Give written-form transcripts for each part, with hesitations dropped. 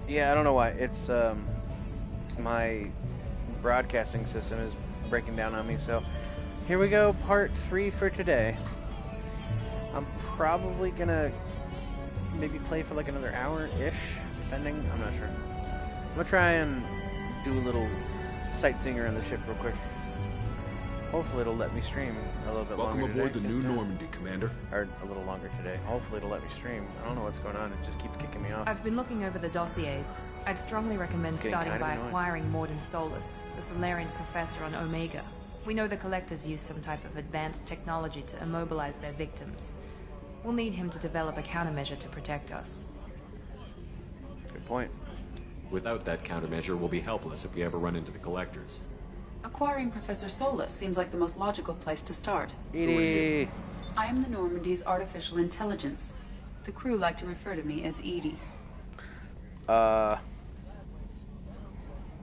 Yeah, I don't know why. It's my broadcasting system is breaking down on me. So here we go, part 3 for today. I'm probably gonna maybe play for like another hour-ish, depending. I'm not sure. I'm gonna try and do a little sightseeing around the ship real quick. Hopefully it'll let me stream a little bit Welcome longer aboard today. the New Normandy, Commander. Or a little longer today. Hopefully it'll let me stream. I don't know what's going on. It just keeps kicking me off. I've been looking over the dossiers. I'd strongly recommend It's getting starting kind of by annoying. acquiring Morden Solus, the Solarian professor on Omega. We know the Collectors use some type of advanced technology to immobilize their victims. We'll need him to develop a countermeasure to protect us. Good point. Without that countermeasure, we'll be helpless if we ever run into the Collectors. Acquiring Professor Solus seems like the most logical place to start. Edie! I am the Normandy's artificial intelligence. The crew like to refer to me as Edie.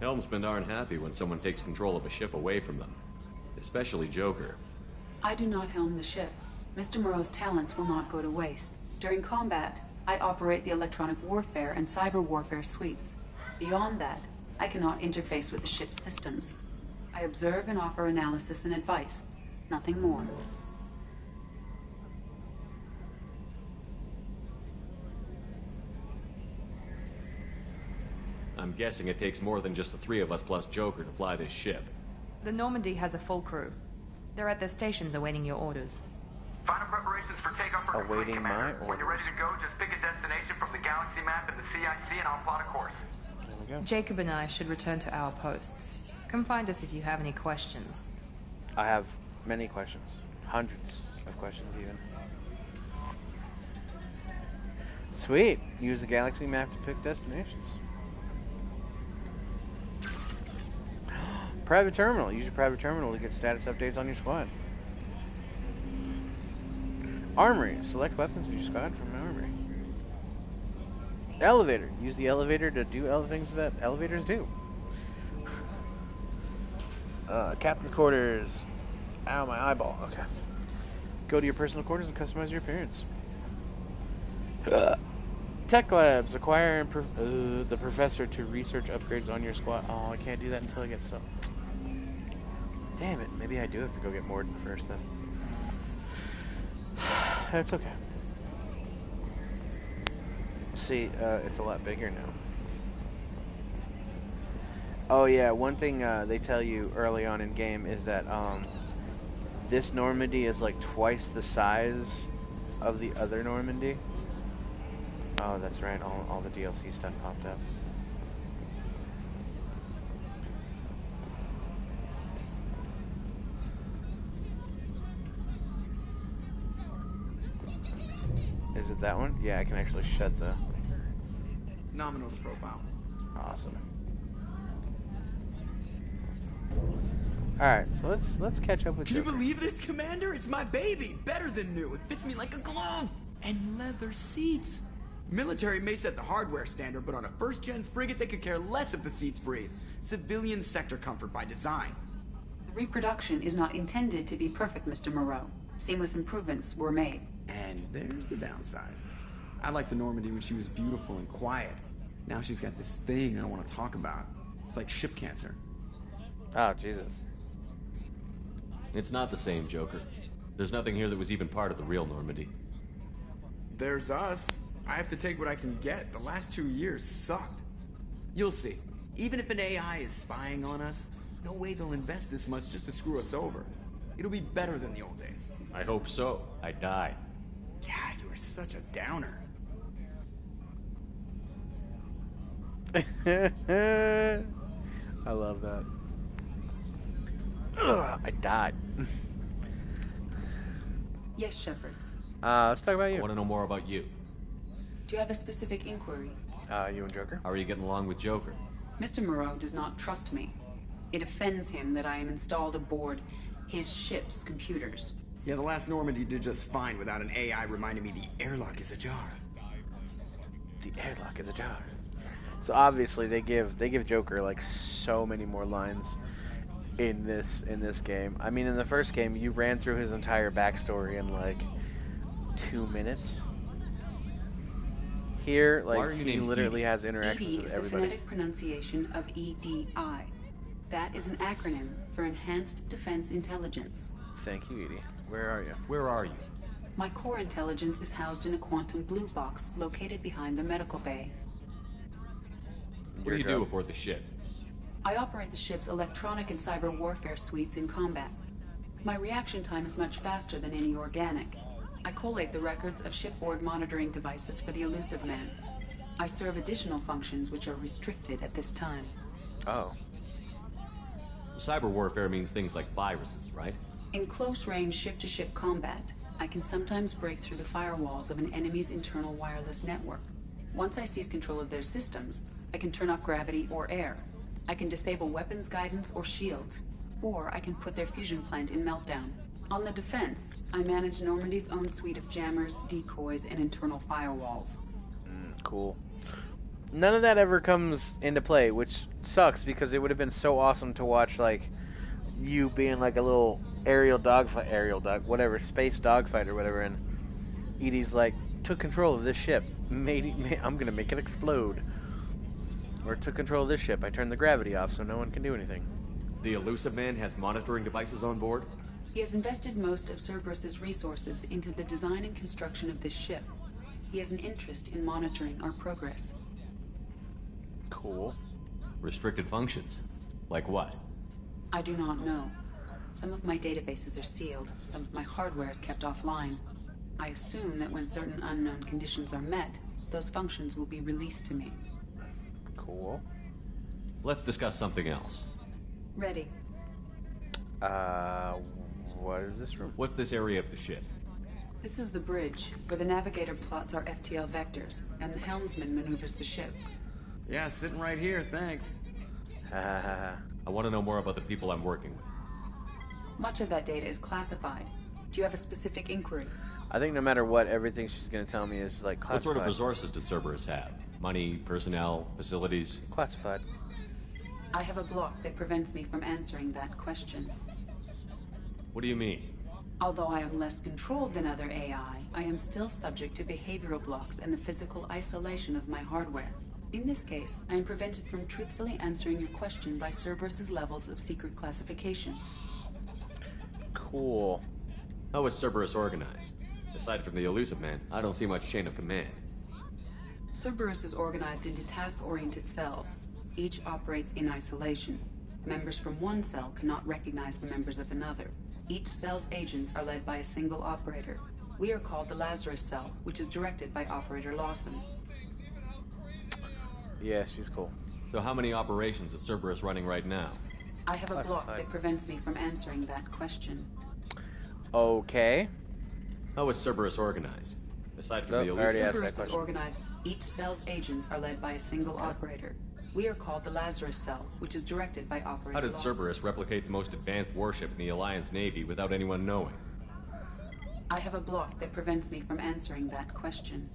Helmsmen aren't happy when someone takes control of a ship away from them. Especially Joker. I do not helm the ship. Mr. Moreau's talents will not go to waste. During combat, I operate the electronic warfare and cyber warfare suites. Beyond that, I cannot interface with the ship's systems. I observe and offer analysis and advice. Nothing more. I'm guessing it takes more than just the three of us plus Joker to fly this ship. The Normandy has a full crew. They're at their stations awaiting your orders. Final preparations for takeoff are complete, Awaiting my Commander. When you're ready to go, just pick a destination from the galaxy map in the CIC and I'll plot a course. There we go. Jacob and I should return to our posts. Come find us if you have any questions. I have many questions. Hundreds of questions, even. Sweet! Use the galaxy map to pick destinations. Private terminal. Use your private terminal to get status updates on your squad. Armory. Select weapons of your squad from armory. Elevator. Use the elevator to do other things that elevators do. Captain's quarters. Ow, my eyeball. Okay. Go to your personal quarters and customize your appearance. Tech labs. Acquire the professor to research upgrades on your squad. Oh, I can't do that until I get some. Damn it. Maybe I do have to go get Morden first then. That's okay. See, it's a lot bigger now. Oh yeah, one thing they tell you early on in game is that this Normandy is like twice the size of the other Normandy. Oh, that's right, all the DLC stuff popped up. Is it that one? Yeah, I can actually shut the... Nominal profile. Awesome. Alright, so let's catch up with Can you Joker. believe this, Commander? It's my baby! Better than new. It fits me like a glove! And leather seats! Military may set the hardware standard, but on a first-gen frigate they could care less if the seats breathe. Civilian sector comfort by design. The reproduction is not intended to be perfect, Mr. Moreau. Seamless improvements were made. And there's the downside. I liked the Normandy when she was beautiful and quiet. Now she's got this thing I don't want to talk about. It's like ship cancer. Oh, Jesus. It's not the same, Joker. There's nothing here that was even part of the real Normandy. There's us. I have to take what I can get. The last 2 years sucked. You'll see. Even if an AI is spying on us, no way they'll invest this much just to screw us over. It'll be better than the old days. I hope so. I died. Yeah, you are such a downer. I love that. Ugh, I died. Yes, Shepard. Let's talk about I you. want to know more about you. Do you have a specific inquiry? You and Joker? How are you getting along with Joker? Mr. Moreau does not trust me. It offends him that I am installed aboard his ship's computers. Yeah, the last Normandy did just fine without an AI reminding me the airlock is ajar. The airlock is ajar. So obviously they give Joker like so many more lines in this game. I mean, in the first game you ran through his entire backstory in like 2 minutes. here, Why are like, you he named literally Edie? has interactions EDI with is the everybody. phonetic pronunciation of EDI. That is an acronym for Enhanced Defense Intelligence. Thank you, Edie. Where are you? Where are you? My core intelligence is housed in a quantum blue box located behind the medical bay. What do you do aboard the ship? I operate the ship's electronic and cyber warfare suites in combat. My reaction time is much faster than any organic. I collate the records of shipboard monitoring devices for the Elusive Man. I serve additional functions which are restricted at this time. Oh. Cyber warfare means things like viruses, right? In close-range ship-to-ship combat, I can sometimes break through the firewalls of an enemy's internal wireless network. Once I seize control of their systems, I can turn off gravity or air. I can disable weapons guidance or shields, or I can put their fusion plant in meltdown. On the defense, I manage Normandy's own suite of jammers, decoys, and internal firewalls. Cool. None of that ever comes into play, which sucks because it would have been so awesome to watch, like, you being like a little space dogfight or whatever, and Edie's like, took control of this ship, I'm gonna make it explode. Or took control of this ship, I turned the gravity off so no one can do anything. The Elusive Man has monitoring devices on board? He has invested most of Cerberus's resources into the design and construction of this ship. He has an interest in monitoring our progress. Cool. Restricted functions? Like what? I do not know. Some of my databases are sealed, some of my hardware is kept offline. I assume that when certain unknown conditions are met, those functions will be released to me. Cool. Let's discuss something else. Ready. What is this room? What's this area of the ship? This is the bridge, where the navigator plots our FTL vectors, and the helmsman maneuvers the ship. Yeah, sitting right here, thanks. I want to know more about the people I'm working with. Much of that data is classified. Do you have a specific inquiry? I think no matter what, everything she's gonna tell me is like classified. What sort of resources does Cerberus have? Money, personnel, facilities? Classified. I have a block that prevents me from answering that question. What do you mean? Although I am less controlled than other AI, I am still subject to behavioral blocks and the physical isolation of my hardware. In this case, I am prevented from truthfully answering your question by Cerberus's levels of secret classification. Cool. How is Cerberus organized? Aside from the Elusive Man, I don't see much chain of command. Cerberus is organized into task-oriented cells. Each operates in isolation. Members from one cell cannot recognize the members of another. Each cell's agents are led by a single operator. We are called the Lazarus Cell, which is directed by Operator Lawson. Yeah, she's cool. So how many operations is Cerberus running right now? I have a block Classified. that prevents me from answering that question. Okay. How is Cerberus organized? Aside from Nope, the I already Elusive... asked that Cerberus is question. organized. Each cell's agents are led by a single operator. We are called the Lazarus Cell, which is directed by Operator How did Lawson. Cerberus replicate the most advanced warship in the Alliance Navy without anyone knowing? I have a block that prevents me from answering that question.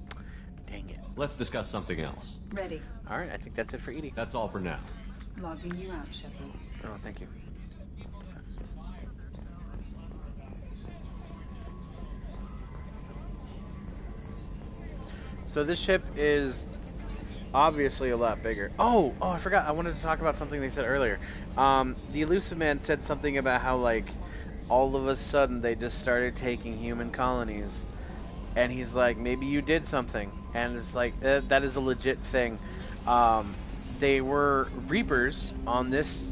Dang it. Let's discuss something else. Ready. Alright, I think that's it for Edie. That's all for now. Logging you out, Shepard. Oh, thank you. So this ship is obviously a lot bigger. Oh, I forgot. I wanted to talk about something they said earlier. The Elusive Man said something about how, like, all of a sudden they just started taking human colonies. And he's like, maybe you did something. And it's like, that is a legit thing. They were Reapers on this...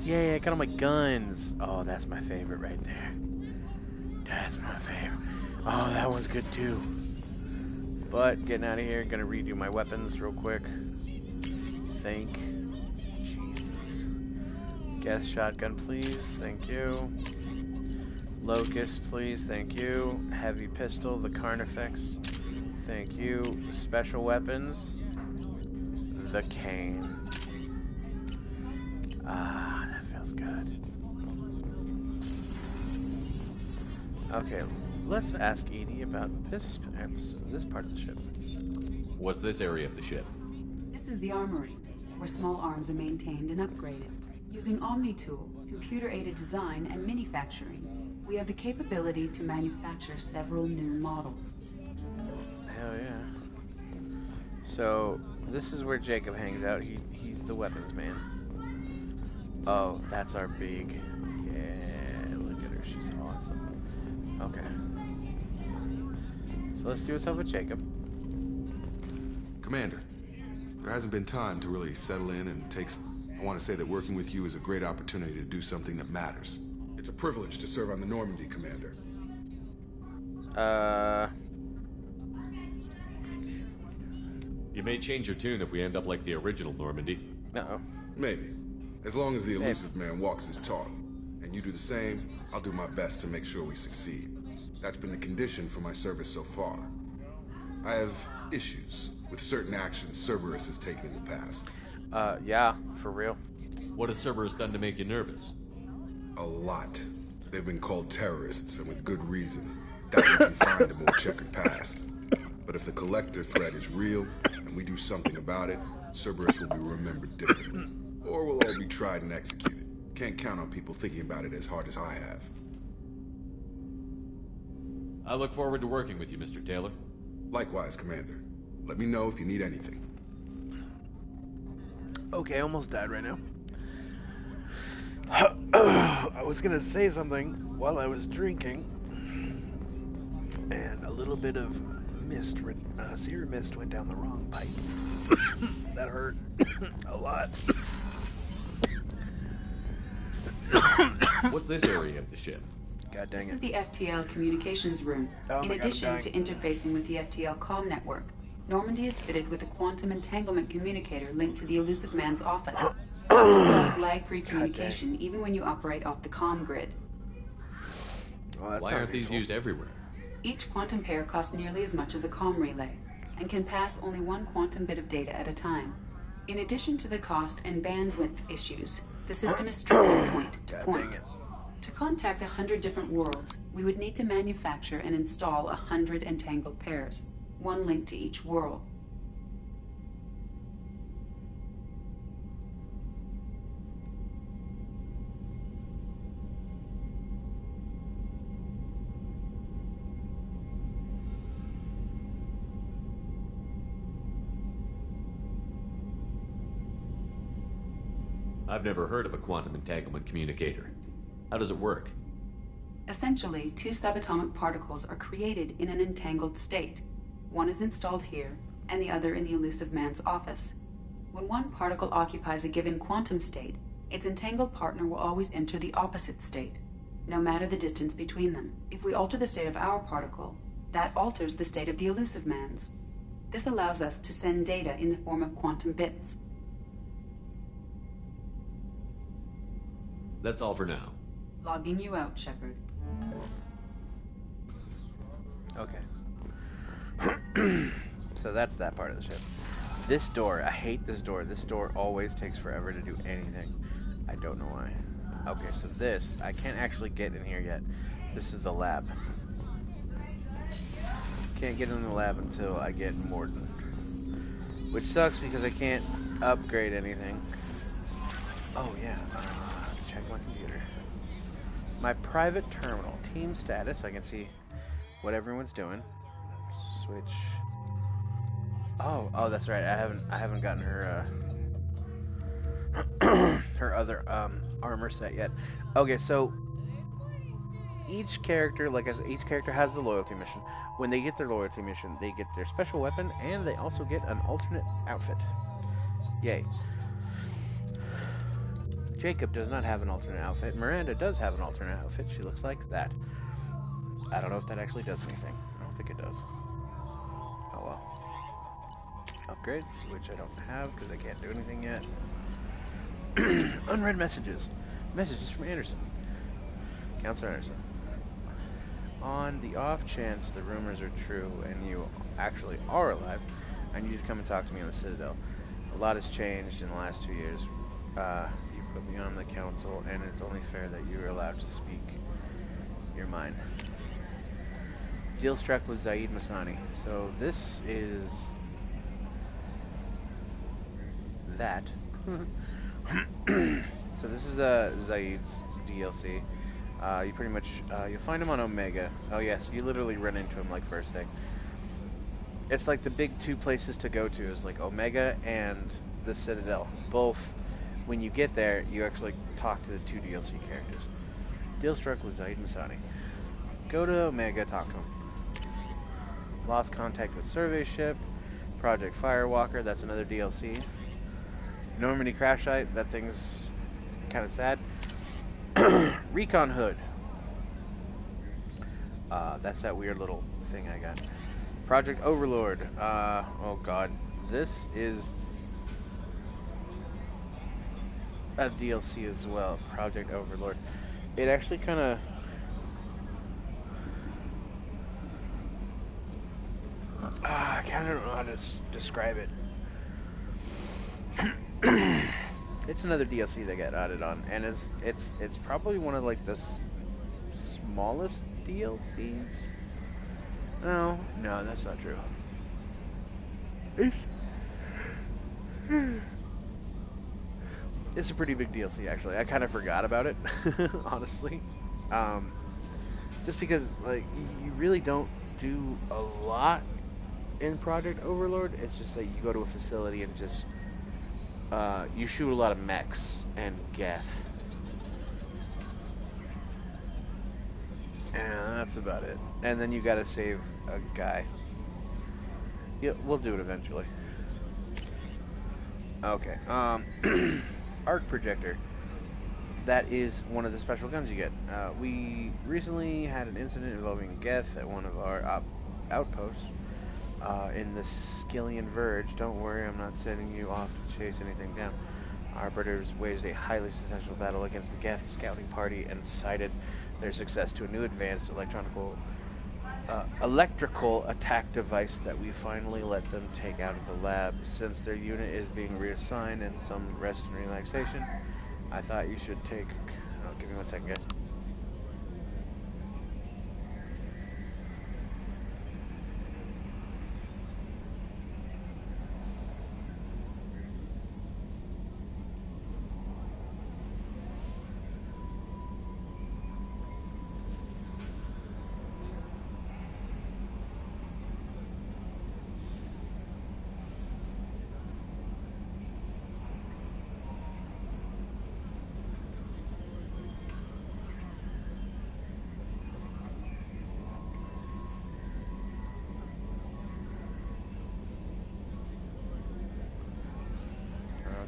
yay, I got all my guns. Oh, that's my favorite right there. That's my favorite. Oh, that one's good too. But, getting out of here, gonna redo my weapons real quick. Thank Jesus. Gas shotgun, please. Thank you. Locust, please. Thank you. Heavy pistol, the Carnifex. Thank you. Special weapons. The cane. Ah, that feels good. Okay, let's ask Edie about this episode, this part of the ship. What's this area of the ship? This is the armory, where small arms are maintained and upgraded. Using OmniTool, computer-aided design, and manufacturing, we have the capability to manufacture several new models. Hell yeah. So, this is where Jacob hangs out. He's the weapons man. Oh, that's our big... Yeah, look at her. She's awesome. Okay. So let's see what's up with Jacob. Commander, there hasn't been time to really settle in and take... I want to say that working with you is a great opportunity to do something that matters. It's a privilege to serve on the Normandy, Commander. You may change your tune if we end up like the original Normandy. Uh-oh. Maybe. As long as the elusive man walks his talk. And you do the same, I'll do my best to make sure we succeed. That's been the condition for my service so far. I have issues with certain actions Cerberus has taken in the past. Yeah, for real. What has Cerberus done to make you nervous? A lot. They've been called terrorists, and with good reason. That we can find a more checkered past. But if the Collector threat is real, and we do something about it, Cerberus will be remembered differently. Or we'll all be tried and executed. Can't count on people thinking about it as hard as I have. I look forward to working with you, Mr. Taylor. Likewise, Commander. Let me know if you need anything. Okay, I almost died right now. I was gonna say something while I was drinking, and a little bit of mist, sear mist, went down the wrong pipe. That hurt a lot. What's this area of the ship? God dang This is it. the FTL communications room. Oh In my God, addition I'm to dying. interfacing with the FTL comm network, Normandy is fitted with a quantum entanglement communicator linked to the elusive man's office. This allows lag-free communication even when you operate off the comm grid. Well, that Why sounds aren't these useful. used everywhere? Each quantum pair costs nearly as much as a comm relay, and can pass only one quantum bit of data at a time. In addition to the cost and bandwidth issues, the system is strictly point to God point. dang it. To contact 100 different worlds, we would need to manufacture and install 100 entangled pairs, one link to each world. I've never heard of a quantum entanglement communicator. How does it work? Essentially, two subatomic particles are created in an entangled state. One is installed here, and the other in the elusive man's office. When one particle occupies a given quantum state, its entangled partner will always enter the opposite state, no matter the distance between them. If we alter the state of our particle, that alters the state of the elusive man's. This allows us to send data in the form of quantum bits. That's all for now. Logging you out, Shepard. Okay. So that's that part of the ship. This door, I hate this door. This door always takes forever to do anything. I don't know why. Okay, so this, I can't actually get in here yet. This is the lab. Can't get in the lab until I get Mordin. Which sucks because I can't upgrade anything. Oh yeah, check my computer. My private terminal, team status, I can see what everyone's doing. Switch. Oh, that's right. I haven't gotten her her other armor set yet. Okay, so each character, like I said, each character has the loyalty mission. When they get their loyalty mission, they get their special weapon and they also get an alternate outfit. Yay. Jacob does not have an alternate outfit. Miranda does have an alternate outfit. She looks like that. I don't know if that actually does anything. I don't think it does. Oh well. Upgrades, which I don't have because I can't do anything yet. Unread messages. Messages from Anderson. Counselor Anderson. On the off chance the rumors are true and you actually are alive, I need you to come and talk to me on the Citadel. A lot has changed in the last 2 years. You put me on the council, and it's only fair that you are allowed to speak your mind. Deal struck with Zaid Masani. So this is that. So this is Zaid's DLC. You pretty much you'll find him on Omega. Oh yes, you literally run into him like first thing. It's like the big two places to go to is like Omega and the Citadel. Both, when you get there, you actually talk to the two DLC characters. Deal struck with Zaid Masani. Go to Omega, talk to him. Lost contact with survey ship. Project Firewalker, that's another DLC. Normandy crash site, that thing's kind of sad. Recon Hood. That's that weird little thing I got. Project Overlord. Oh god. This is a DLC as well. Project Overlord. It actually kind of... I kind of don't know how to describe it. It's another DLC that got added on, and it's probably one of like the smallest DLCs. No, that's not true. It's a pretty big DLC, actually. I kind of forgot about it, honestly. Just because like you really don't do a lot in Project Overlord. It's just that you go to a facility and just you shoot a lot of mechs and Geth. And that's about it. And then you gotta save a guy. Yeah, we'll do it eventually. Okay. Arc projector. That is one of the special guns you get. We recently had an incident involving Geth at one of our outposts in the Skillian Verge. Don't worry, I'm not sending you off to chase anything down. Our brothers waged a highly successful battle against the Geth scouting party and cited their success to a new advanced electrical attack device that we finally let them take out of the lab. Since their unit is being reassigned and some rest and relaxation, I thought you should take... Oh, give me 1 second, guys.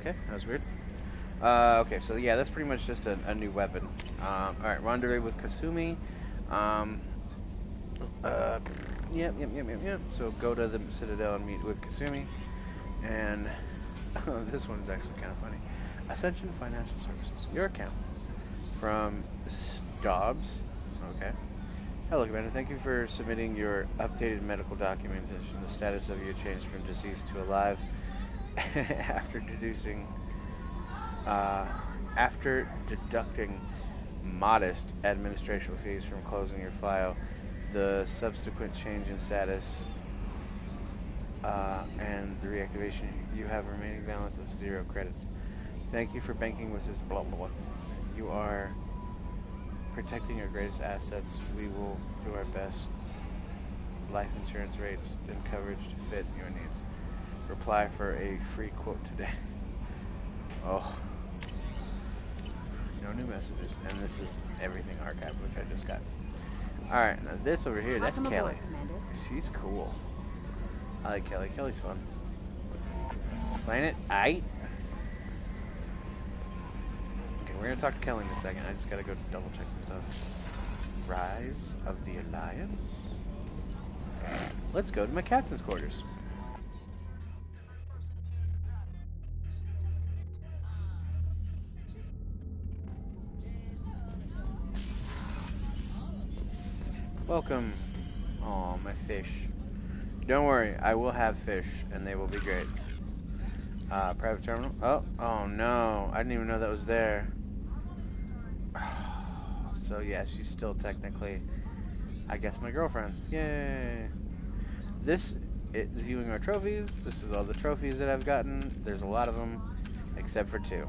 Okay, that was weird. Okay, so yeah, that's pretty much just a new weapon. Alright, rendezvous with Kasumi. Yep. So go to the Citadel and meet with Kasumi. And this one is actually kind of funny. Ascension Financial Services. Your account. From Dobbs. Okay. Hello, Commander. Thank you for submitting your updated medical documentation. The status of your change from deceased to alive. After deducting modest administrative fees from closing your file, the subsequent change in status and the reactivation, you have a remaining balance of 0 credits. Thank you for banking with this blah blah blah. You are protecting your greatest assets. We will do our best. Life insurance rates and coverage to fit your needs. Reply for a free quote today. Oh. No new messages. And this is everything archived, which I just got. Alright, now this over here, that's Kelly. She's cool. I like Kelly. Kelly's fun. Planet Aight. Okay, we're gonna talk to Kelly in a second. I just gotta go double check some stuff. Rise of the Alliance. Let's go to my captain's quarters. Welcome. Oh, my fish. Don't worry, I will have fish, and they will be great. Private terminal. Oh no, I didn't even know that was there. So yeah, she's still technically, I guess, my girlfriend. Yay! This is viewing our trophies. This is all the trophies that I've gotten. There's a lot of them, except for 2.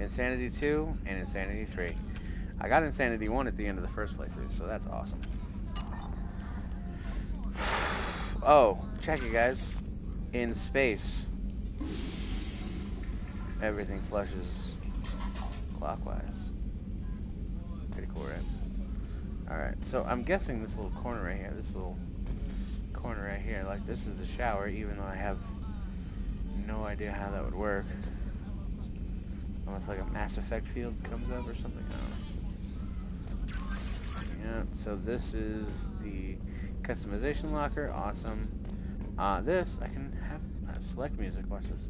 Insanity 2 and Insanity 3. I got Insanity 1 at the end of the first playthrough, so that's awesome. Oh, check it, guys. In space, everything flushes clockwise. Pretty cool, right? Alright, so I'm guessing this little corner right here, like this is the shower, even though I have no idea how that would work. Almost like a Mass Effect field comes up or something, I don't know. Yeah, so this is the customization locker, awesome. This, I can have select music, watch this.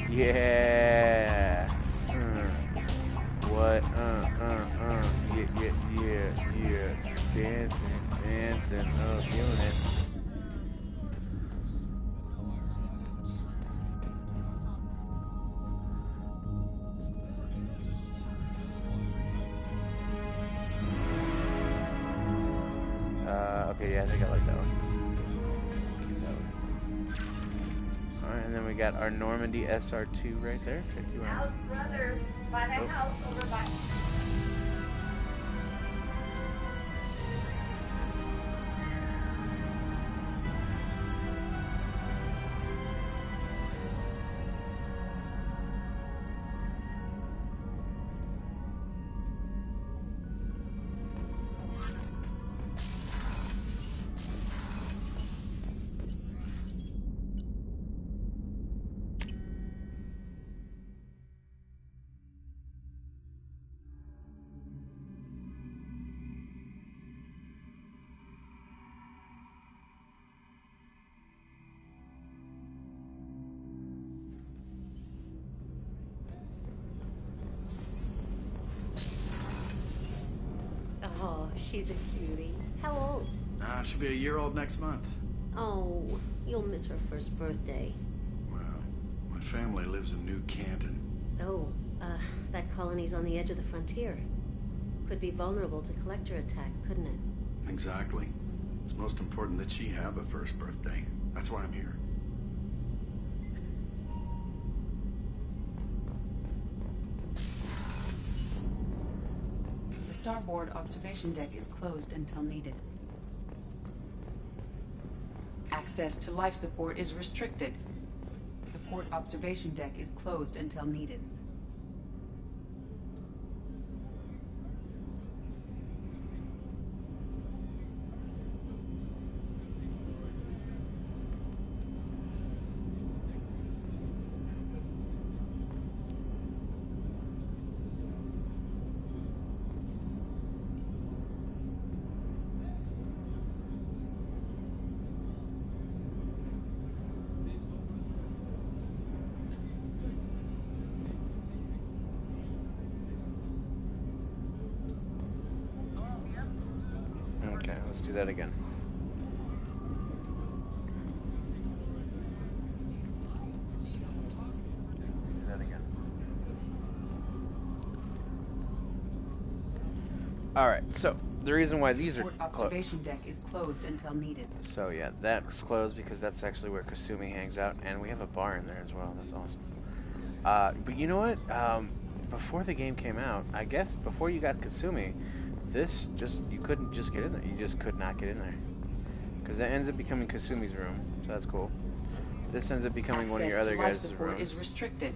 Yeah! What? Yeah. Dancing, oh, feeling it. Okay, yeah, I think I like that one. Alright, and then we got our Normandy SR2 right there. Check you out. House brother, by the house over by. Oh, she's a cutie. How old? She'll be a year old next month. Oh, you'll miss her first birthday. Well, my family lives in New Canton. Oh, that colony's on the edge of the frontier. Could be vulnerable to collector attack, couldn't it? Exactly. It's most important that she have a first birthday. That's why I'm here. The starboard observation deck is closed until needed. Access to life support is restricted. The port observation deck is closed until needed. Okay, let's do that again. Do that again. Alright, so the reason why these are Port observation deck is closed until needed. So yeah, that's closed because that's actually where Kasumi hangs out, and we have a bar in there as well. That's awesome. But you know what? Before the game came out, I guess before you got Kasumi, this you couldn't just get in there. You just could not get in there because that ends up becoming Kasumi's room. So that's cool. This ends up becoming one of your other guys' rooms. Is restricted.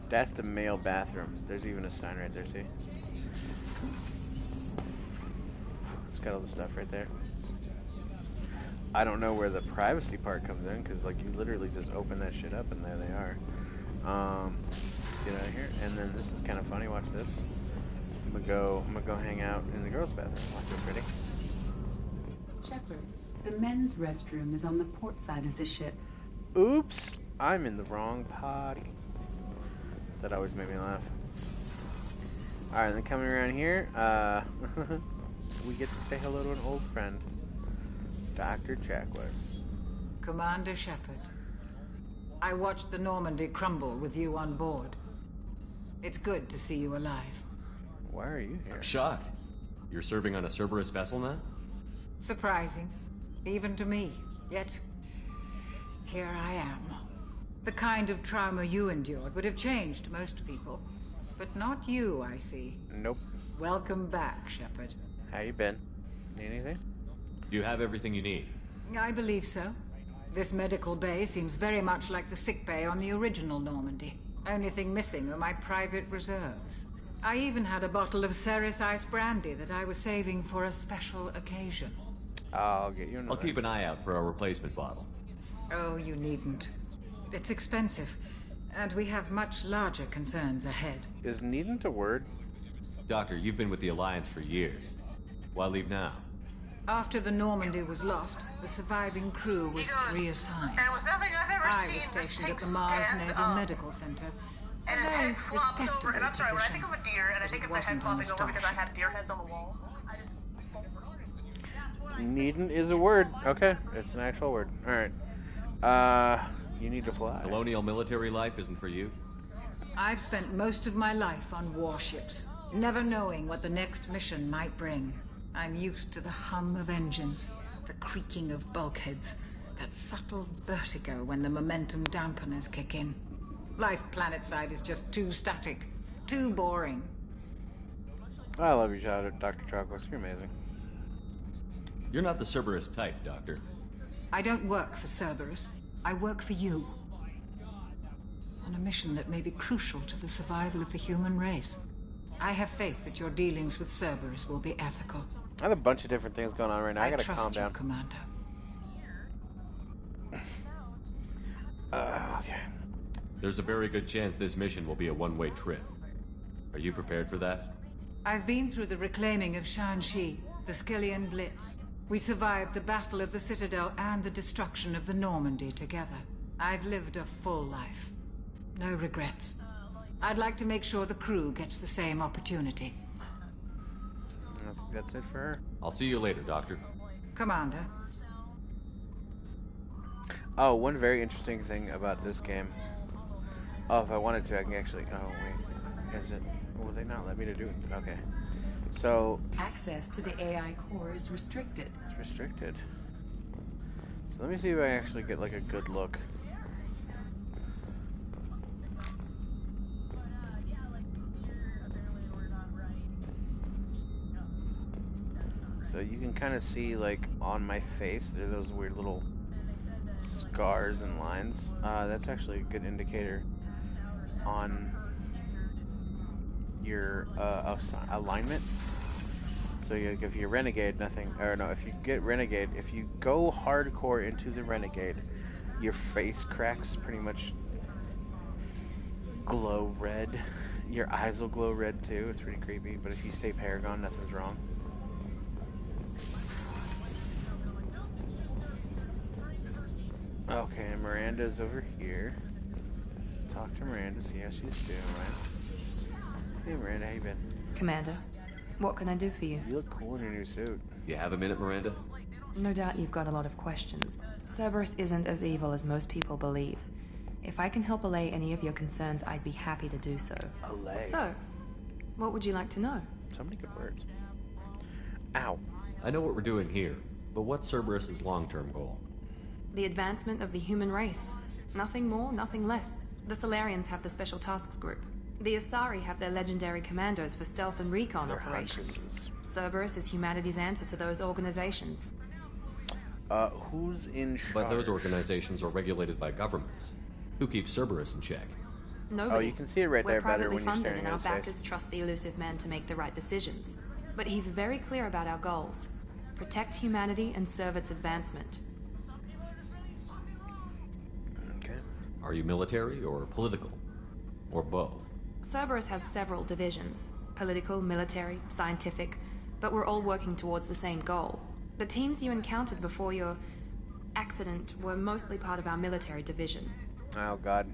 That's the male bathroom. There's even a sign right there. See? It's got all the stuff right there. I don't know where the privacy part comes in because like you literally just open that shit up and there they are. Let's get out of here. And then this is kind of funny. Watch this. I'm gonna go hang out in the girls' bathroom. Watch this, ready? Shepard, the men's restroom is on the port side of the ship. Oops, I'm in the wrong party. That always made me laugh. Alright, then coming around here, we get to say hello to an old friend, Dr. Chakwas. Commander Shepard, I watched the Normandy crumble with you on board. It's good to see you alive. Why are you here? I'm shocked. You're serving on a Cerberus vessel now? Surprising, even to me. Yet, here I am. The kind of trauma you endured would have changed most people. But not you, I see. Nope. Welcome back, Shepard. How you been? Need anything? Do you have everything you need? I believe so. This medical bay seems very much like the sick bay on the original Normandy. Only thing missing are my private reserves. I even had a bottle of Ceres Ice brandy that I was saving for a special occasion. I'll get you another. I'll keep an eye out for a replacement bottle. Oh, you needn't. It's expensive, and we have much larger concerns ahead. Is needn't a word? Doctor, you've been with the Alliance for years. Why leave now? After the Normandy was lost, the surviving crew was reassigned. And with nothing I've ever I seen, was this stationed at thing the Mars stands Naval up. Medical Center. And A his very head flops over. respectable And I'm sorry, when I position, think of a deer and I but think it of the head wasn't on the flopping over because I starship. have deer heads on the walls, I just... Needn't is a word. Okay, it's an actual word. All right. You need to fly. Colonial military life isn't for you? I've spent most of my life on warships, never knowing what the next mission might bring. I'm used to the hum of engines, the creaking of bulkheads, that subtle vertigo when the momentum dampeners kick in. Life planetside is just too static, too boring. I love you, Dr. Chocolates. You're amazing. You're not the Cerberus type, Doctor. I don't work for Cerberus. I work for you. On a mission that may be crucial to the survival of the human race. I have faith that your dealings with Cerberus will be ethical. I have a bunch of different things going on right now. I gotta trust calm you, down. Commander. Okay. There's a very good chance this mission will be a one-way trip. Are you prepared for that? I've been through the reclaiming of Shanxi, the Skillian Blitz. We survived the Battle of the Citadel and the destruction of the Normandy together. I've lived a full life. No regrets. I'd like to make sure the crew gets the same opportunity. I think that's it for her. I'll see you later, Doctor. Commander. Oh, one very interesting thing about this game. Oh, if I wanted to, I can actually... Oh, wait. Is it... Will they not let me to do it? Okay. So... Access to the AI core is restricted. It's restricted. So let me see if I actually get, like, a good look. So you can kind of see, like, on my face, there are those weird little scars and lines. That's actually a good indicator on your alignment. So if you renegade, nothing, or no, if you get renegade, if you go hardcore into the renegade, your face cracks pretty much glow red. Your eyes will glow red too. It's pretty creepy. But if you stay Paragon, nothing's wrong. Okay, Miranda's over here. Let's talk to Miranda, see how she's doing. Hey Miranda, how you been? Commander, what can I do for you? You look cool in your new suit. You have a minute, Miranda? No doubt you've got a lot of questions. Cerberus isn't as evil as most people believe. If I can help allay any of your concerns, I'd be happy to do so. Allay? So, what would you like to know? So many good words. Ow. I know what we're doing here, but what's Cerberus's long-term goal? The advancement of the human race. Nothing more, nothing less. The Solarians have the Special Tasks Group. The Asari have their legendary commandos for stealth and recon They're operations. huntresses. Cerberus is humanity's answer to those organizations. Who's in charge? But those organizations are regulated by governments. Who keeps Cerberus in check? Nobody. Oh, you can see it right We're there better privately when you're funded staring and at our his face. backers trust the elusive man to make the right decisions. But he's very clear about our goals. Protect humanity and serve its advancement. Okay. Are you military or political? Or both? Cerberus has several divisions. Political, military, scientific. But we're all working towards the same goal. The teams you encountered before your accident were mostly part of our military division. Oh god.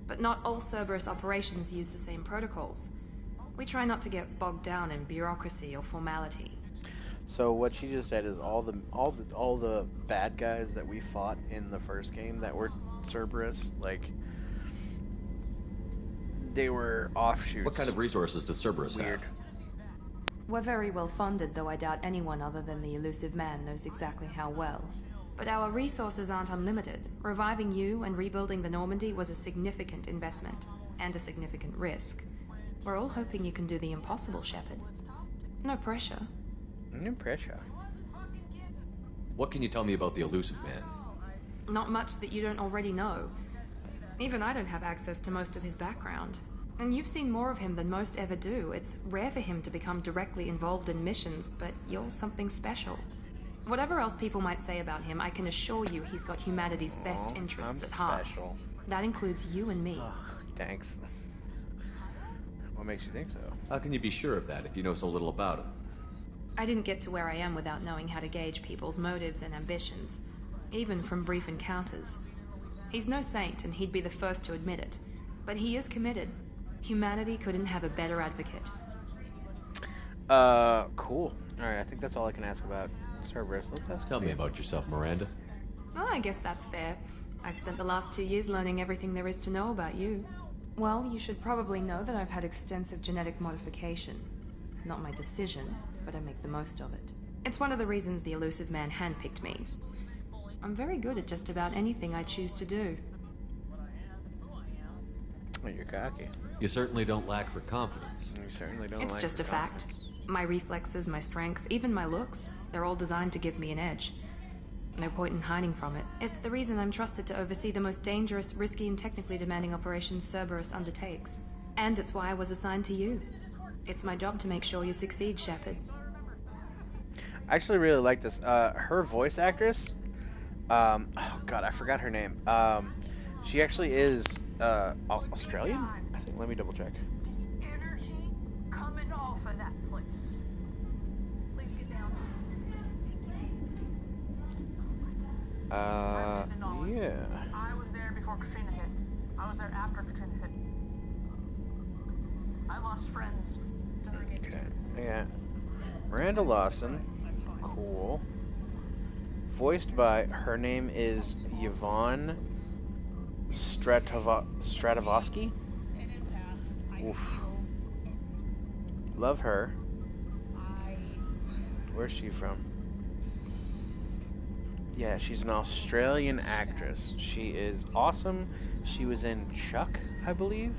But not all Cerberus operations use the same protocols. We try not to get bogged down in bureaucracy or formality. So what she just said is all the bad guys that we fought in the first game that were Cerberus, like they were offshoots. What kind of resources does Cerberus have? We're very well funded, though I doubt anyone other than the elusive man knows exactly how well. But our resources aren't unlimited. Reviving you and rebuilding the Normandy was a significant investment, and a significant risk. We're all hoping you can do the impossible, Shepard. No pressure. No pressure. What can you tell me about the Elusive Man? Not much that you don't already know. Even I don't have access to most of his background. And you've seen more of him than most ever do. It's rare for him to become directly involved in missions, but you're something special. Whatever else people might say about him, I can assure you he's got humanity's best interests at heart. Special. That includes you and me. Oh, thanks. What makes you think so? How can you be sure of that if you know so little about him? I didn't get to where I am without knowing how to gauge people's motives and ambitions, even from brief encounters. He's no saint, and he'd be the first to admit it. But he is committed. Humanity couldn't have a better advocate. Cool. Alright, I think that's all I can ask about Cerberus. Let's ask Tell me about yourself, Miranda. Oh, I guess that's fair. I've spent the last 2 years learning everything there is to know about you. Well, you should probably know that I've had extensive genetic modification. Not my decision, but I make the most of it. It's one of the reasons the Elusive Man handpicked me. I'm very good at just about anything I choose to do. Oh, you're cocky. You certainly don't lack for confidence. You certainly don't. It's lack just for a fact. confidence. My reflexes, my strength, even my looks, they're all designed to give me an edge. No point in hiding from it. It's the reason I'm trusted to oversee the most dangerous, risky, and technically demanding operations Cerberus undertakes. And it's why I was assigned to you. It's my job to make sure you succeed, Shepard. I actually really like this. Her voice actress, oh god, I forgot her name. She actually is Australian? I think. Let me double check. Energy coming off of that place. Please get down. Yeah. I was there before Katrina hit. I was there after Katrina hit. I lost friends during it. Okay. Yeah. Miranda Lawson. Cool. Voiced by, her name is Yvonne Stratovsky. Oof. Love her. Where's she from? Yeah, she's an Australian actress. She is awesome. She was in Chuck, I believe.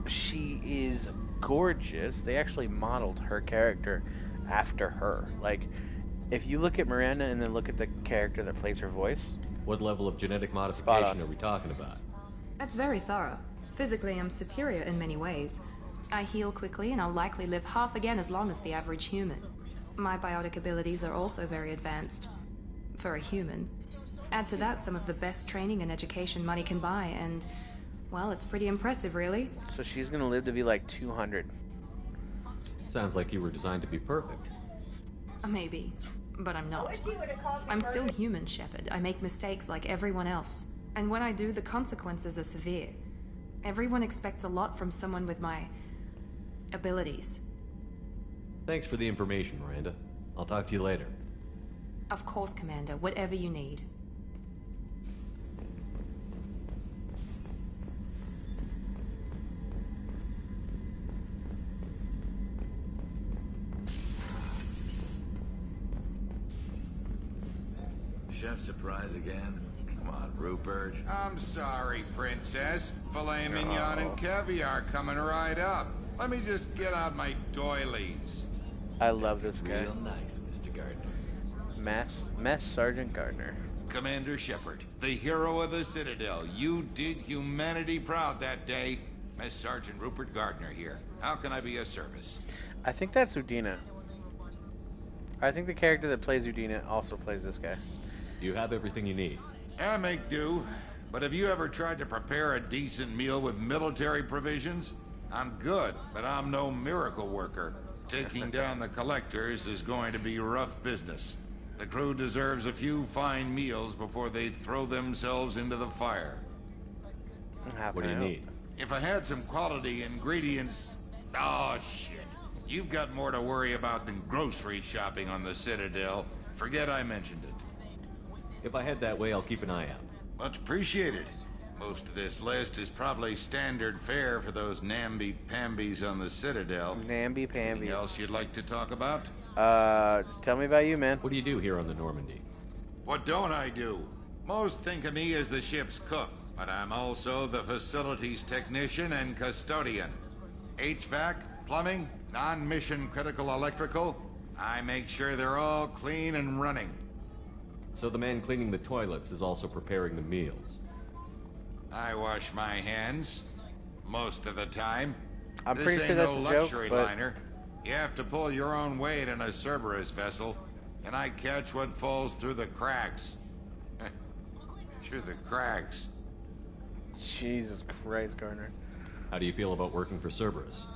She is gorgeous. They actually modeled her character after her. Like, if you look at Miranda and then look at the character that plays her voice. What level of genetic modification are we talking about? That's very thorough. Physically, I'm superior in many ways. I heal quickly, and I'll likely live half again as long as the average human. My biotic abilities are also very advanced. For a human. Add to that some of the best training and education money can buy, and, well, it's pretty impressive, really. So she's gonna live to be like 200. Sounds like you were designed to be perfect. Maybe. But I'm not. I'm still human, Shepard. I make mistakes like everyone else. And when I do, the consequences are severe. Everyone expects a lot from someone with my abilities. Thanks for the information, Miranda. I'll talk to you later. Of course, Commander. Whatever you need. Chef surprise again? Come on, Rupert. I'm sorry, Princess. Filet mignon and caviar coming right up. Let me just get out my doilies. I love this guy. Real nice, Mr. Gardner. Mess Sergeant Gardner. Commander Shepard, the hero of the Citadel. You did humanity proud that day. Mess Sergeant Rupert Gardner here. How can I be of service? I think that's Udina. I think the character that plays Udina also plays this guy. Do you have everything you need? I make do. But have you ever tried to prepare a decent meal with military provisions? I'm good, but I'm no miracle worker. Taking down the collectors is going to be rough business. The crew deserves a few fine meals before they throw themselves into the fire. What do you need? If I had some quality ingredients... Oh, shit. You've got more to worry about than grocery shopping on the Citadel. Forget I mentioned it. If I head that way, I'll keep an eye out. Much appreciated. Most of this list is probably standard fare for those namby-pambies on the Citadel. Namby-pambies. Anything else you'd like to talk about? Just tell me about you, man. What do you do here on the Normandy? What don't I do? Most think of me as the ship's cook, but I'm also the facilities technician and custodian. HVAC, plumbing, non-mission critical electrical, I make sure they're all clean and running. So the man cleaning the toilets is also preparing the meals. I wash my hands most of the time. I'm this pretty ain't sure that's no a joke, luxury but... liner. You have to pull your own weight in a Cerberus vessel, and I catch what falls through the cracks. Through the cracks. Jesus Christ, Garner. How do you feel about working for Cerberus?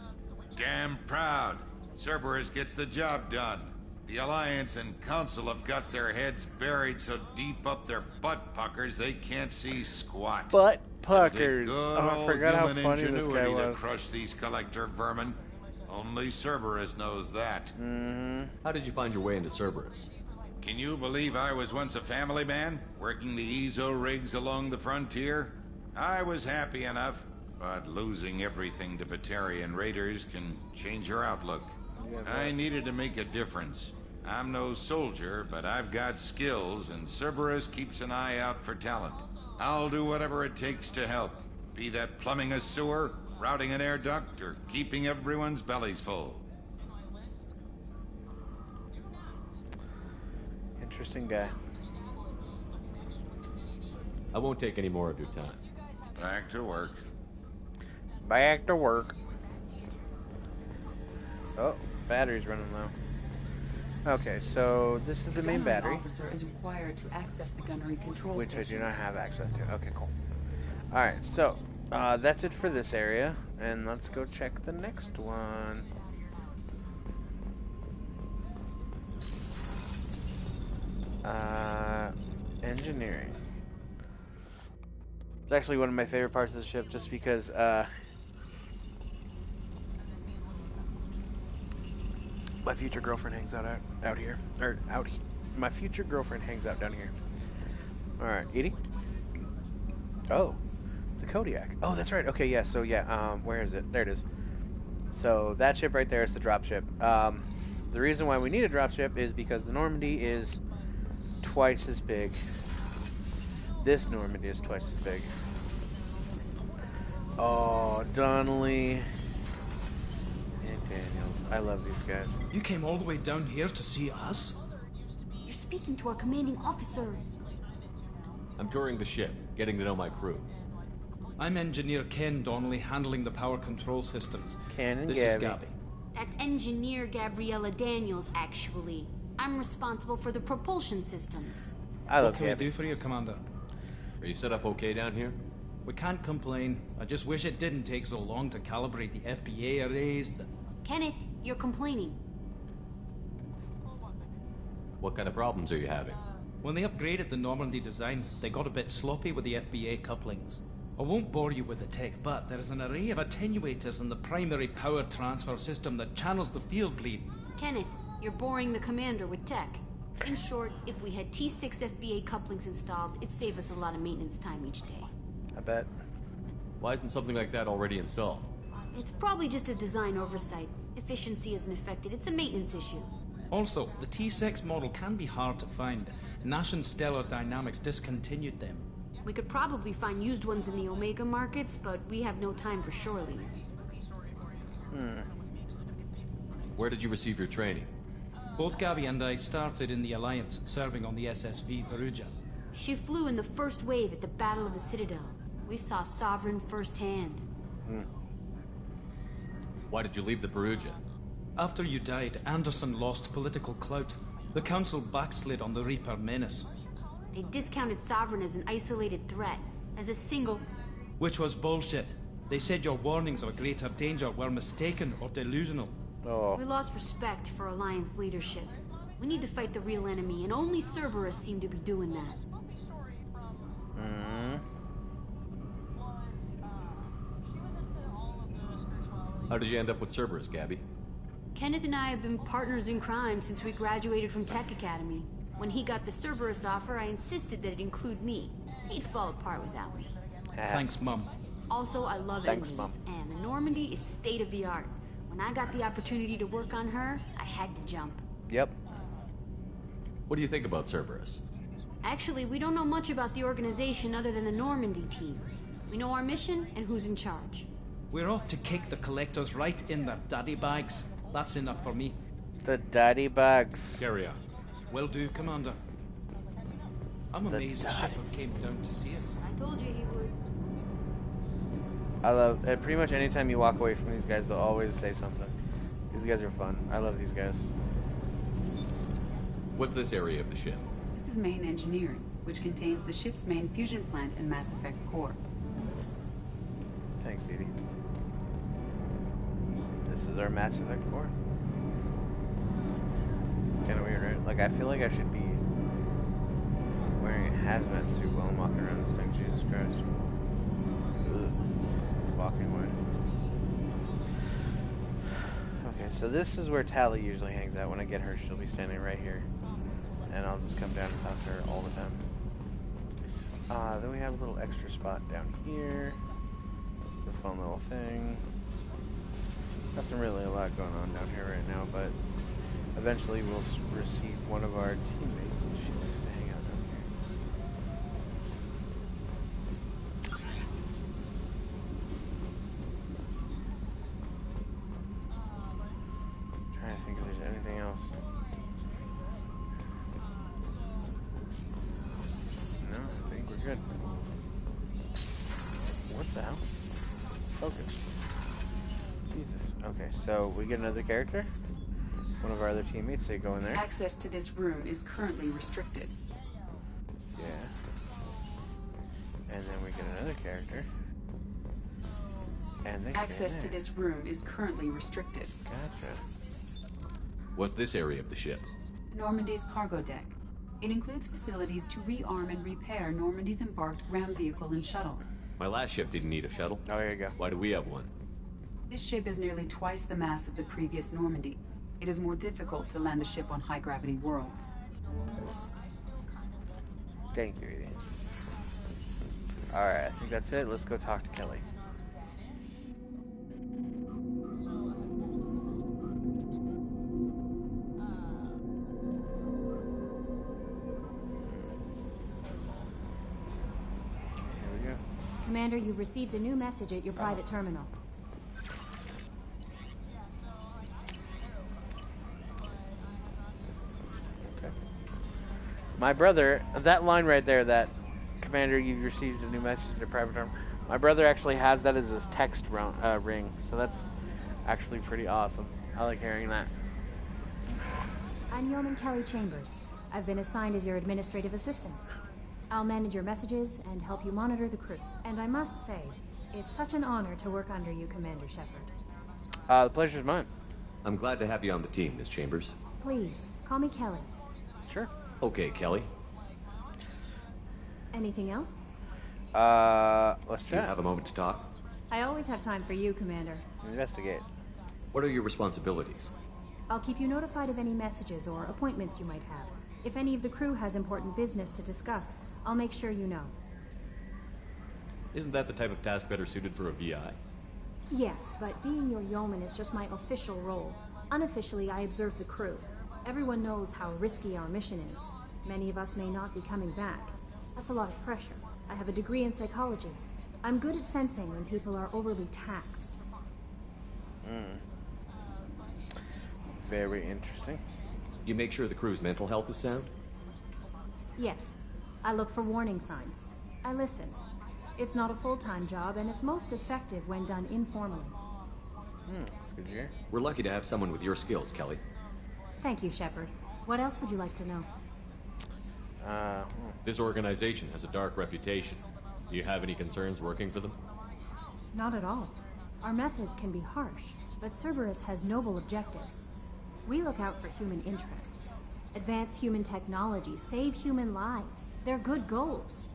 Damn proud. Cerberus gets the job done. The Alliance and Council have got their heads buried so deep up their butt puckers they can't see squat. Butt puckers. Good Oh, I forgot how human funny this guy ingenuity was. to crush these collector vermin. Only Cerberus knows that. Mm-hmm. How did you find your way into Cerberus? Can you believe I was once a family man, working the EZO rigs along the frontier? I was happy enough, but losing everything to Batarian raiders can change your outlook. I needed to make a difference. I'm no soldier, but I've got skills, and Cerberus keeps an eye out for talent. I'll do whatever it takes to help, be that plumbing a sewer, routing an air duct, or keeping everyone's bellies full. Interesting guy. I won't take any more of your time. Back to work. Back to work. Oh, battery's running low. Okay, so this is the main battery. Officer is required to access the gunnery control which station. I do not have access to. Okay, cool. Alright, so that's it for this area, and let's go check the next one. Engineering. It's actually one of my favorite parts of the ship, just because my future girlfriend hangs out here. My future girlfriend hangs out down here. Alright, Edie? Oh, the Kodiak. Oh, that's right. Okay, yeah, so yeah, where is it? There it is. So that ship right there is the drop ship. The reason why we need a drop ship is because the Normandy is twice as big. This Normandy is twice as big. Oh, Donnelly and Daniels. I love these guys. You came all the way down here to see us? You're speaking to our commanding officer. I'm touring the ship, getting to know my crew. I'm Engineer Ken Donnelly, handling the power control systems. Ken and This Gabby. is Gabby. That's Engineer Gabriella Daniels, actually. I'm responsible for the propulsion systems. What can we do for you, Commander? Are you set up okay down here? We can't complain. I just wish it didn't take so long to calibrate the FBA arrays. Kenneth, you're complaining. What kind of problems are you having? When they upgraded the Normandy design, they got a bit sloppy with the FBA couplings. I won't bore you with the tech, but there is an array of attenuators in the primary power transfer system that channels the field bleed. Kenneth, you're boring the commander with tech. In short, if we had T6 FBA couplings installed, it'd save us a lot of maintenance time each day. I bet. Why isn't something like that already installed? It's probably just a design oversight. Efficiency isn't affected. It's a maintenance issue. Also, the T6 model can be hard to find. Nash and Stellar Dynamics discontinued them. We could probably find used ones in the Omega markets, but we have no time for shore leave. Where did you receive your training? Both Gabby and I started in the Alliance, serving on the SSV Perugia. She flew in the first wave at the Battle of the Citadel. We saw Sovereign firsthand. Why did you leave the Perugia? After you died, Anderson lost political clout. The Council backslid on the Reaper menace. They discounted Sovereign as an isolated threat, as a single... Which was bullshit. They said your warnings of a greater danger were mistaken or delusional. We lost respect for Alliance leadership. We need to fight the real enemy, and only Cerberus seem to be doing that. How did you end up with Cerberus, Gabby? Kenneth and I have been partners in crime since we graduated from Tech Academy. When he got the Cerberus offer, I insisted that it include me. He'd fall apart without me. Thanks, Mum. Also, I love Thanks, engines, and the Normandy is state-of-the-art. When I got the opportunity to work on her, I had to jump. Yep. What do you think about Cerberus? Actually, we don't know much about the organization other than the Normandy team. We know our mission and who's in charge. We're off to kick the collectors right in their daddy bags. That's enough for me. The daddy bugs. Carry on. Will do, Commander. I'm amazed Shepard came down to see us. I told you he would. I love pretty much anytime you walk away from these guys, they'll always say something. These guys are fun. I love these guys. What's this area of the ship? This is main engineering, which contains the ship's main fusion plant and Mass Effect core. Thanks, Edie. This is our Mass Effect core. Kinda weird, right? Like, I feel like I should be wearing a hazmat suit while I'm walking around this thing. Jesus Christ. Ugh. Walking away. Okay, so this is where Tali usually hangs out. When I get her, she'll be standing right here. And I'll just come down and talk to her all the time. Then we have a little extra spot down here. It's a fun little thing. Nothing really a lot going on down here right now, but eventually we'll receive one of our teammates, and she likes to hang out down here. Trying to think if there's anything else. No, I think we're good. What the hell? Focus. Jesus. Okay, so we get another character. One of our other teammates, they go in there. Access to this room is currently restricted. Yeah. And then we get another character. And they Access to this room is currently restricted. Gotcha. What's this area of the ship? Normandy's cargo deck. It includes facilities to rearm and repair Normandy's embarked ground vehicle and shuttle. My last ship didn't need a shuttle. Oh, here you go. Why do we have one? This ship is nearly twice the mass of the previous Normandy. It is more difficult to land the ship on high-gravity worlds. Thank you, Edie. Alright, I think that's it. Let's go talk to Kelly. Here we go. Commander, you've received a new message at your private terminal. My brother, that line right there, that Commander, you've received a new message in a private term. My brother actually has that as his text ring, so that's actually pretty awesome. I like hearing that. I'm Yeoman Kelly Chambers. I've been assigned as your administrative assistant. I'll manage your messages and help you monitor the crew. And I must say, it's such an honor to work under you, Commander Shepard. The pleasure's mine. I'm glad to have you on the team, Miss Chambers. Please, call me Kelly. Sure. Okay, Kelly. Anything else? Let's Do you chat. have a moment to talk? I always have time for you, Commander. Investigate. What are your responsibilities? I'll keep you notified of any messages or appointments you might have. If any of the crew has important business to discuss, I'll make sure you know. Isn't that the type of task better suited for a VI? Yes, but being your yeoman is just my official role. Unofficially, I observe the crew. Everyone knows how risky our mission is. Many of us may not be coming back. That's a lot of pressure. I have a degree in psychology. I'm good at sensing when people are overly taxed. Very interesting. You make sure the crew's mental health is sound? Yes. I look for warning signs. I listen. It's not a full-time job, and it's most effective when done informally. That's good to hear. We're lucky to have someone with your skills, Kelly. Thank you, Shepard. What else would you like to know? This organization has a dark reputation. Do you have any concerns working for them? Not at all. Our methods can be harsh, but Cerberus has noble objectives. We look out for human interests. Advance human technology, save human lives. They're good goals.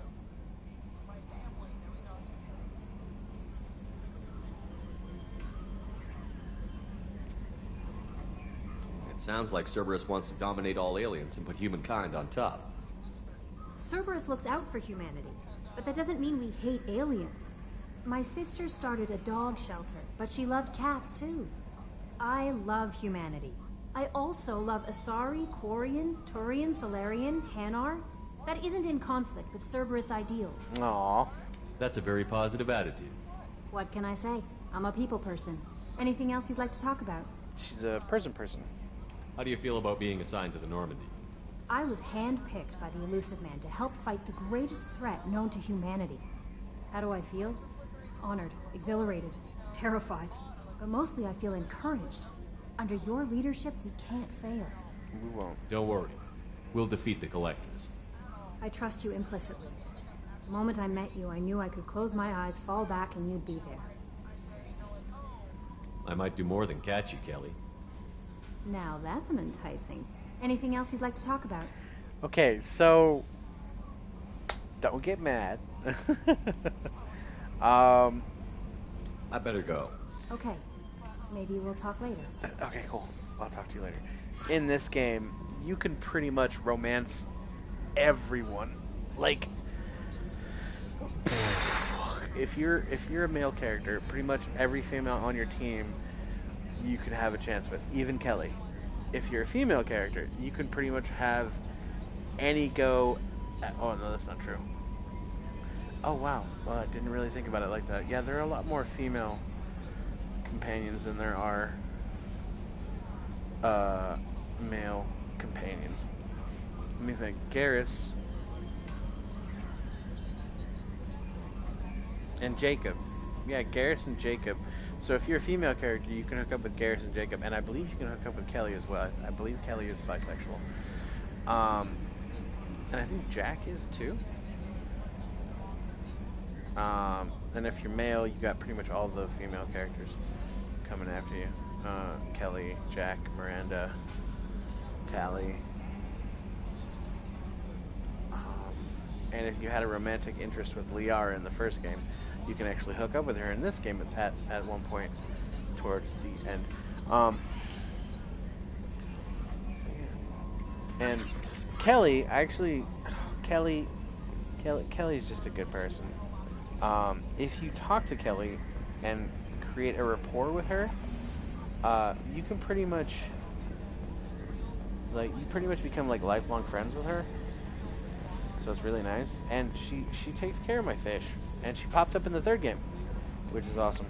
It sounds like Cerberus wants to dominate all aliens and put humankind on top. Cerberus looks out for humanity, but that doesn't mean we hate aliens. My sister started a dog shelter, but she loved cats too. I love humanity. I also love Asari, Quarian, Turian, Solarian, Hanar. That isn't in conflict with Cerberus ideals. Aww. That's a very positive attitude. What can I say? I'm a people person. Anything else you'd like to talk about? She's a person. How do you feel about being assigned to the Normandy? I was handpicked by the Elusive Man to help fight the greatest threat known to humanity. How do I feel? Honored, exhilarated, terrified. But mostly I feel encouraged. Under your leadership, we can't fail. We won't. Don't worry. We'll defeat the Collectors. I trust you implicitly. The moment I met you, I knew I could close my eyes, fall back, and you'd be there. I might do more than catch you, Kelly. Now that's an enticing. Anything else you'd like to talk about? Okay, so don't get mad. I better go. Okay. Maybe we'll talk later. Okay, cool. I'll talk to you later. In this game, you can pretty much romance everyone. Like, if you're a male character, pretty much every female on your team you can have a chance with, even Kelly. If you're a female character, you can pretty much have any go at, oh no, that's not true. Oh wow, well, I didn't really think about it like that. Yeah, there are a lot more female companions than there are male companions. Let me think. Garrus and Jacob. Yeah, Garrus and Jacob. So if you're a female character, you can hook up with Garrus and Jacob, and I believe you can hook up with Kelly as well. I believe Kelly is bisexual. And I think Jack is too. And if you're male, you got pretty much all the female characters coming after you. Kelly, Jack, Miranda, Tally. And if you had a romantic interest with Liara in the first game, you can actually hook up with her in this game at one point towards the end. So yeah. And Kelly, actually, Kelly's just a good person. If you talk to Kelly and create a rapport with her, you can pretty much become like lifelong friends with her. So it's really nice, and she takes care of my fish, and she popped up in the third game, which is awesome.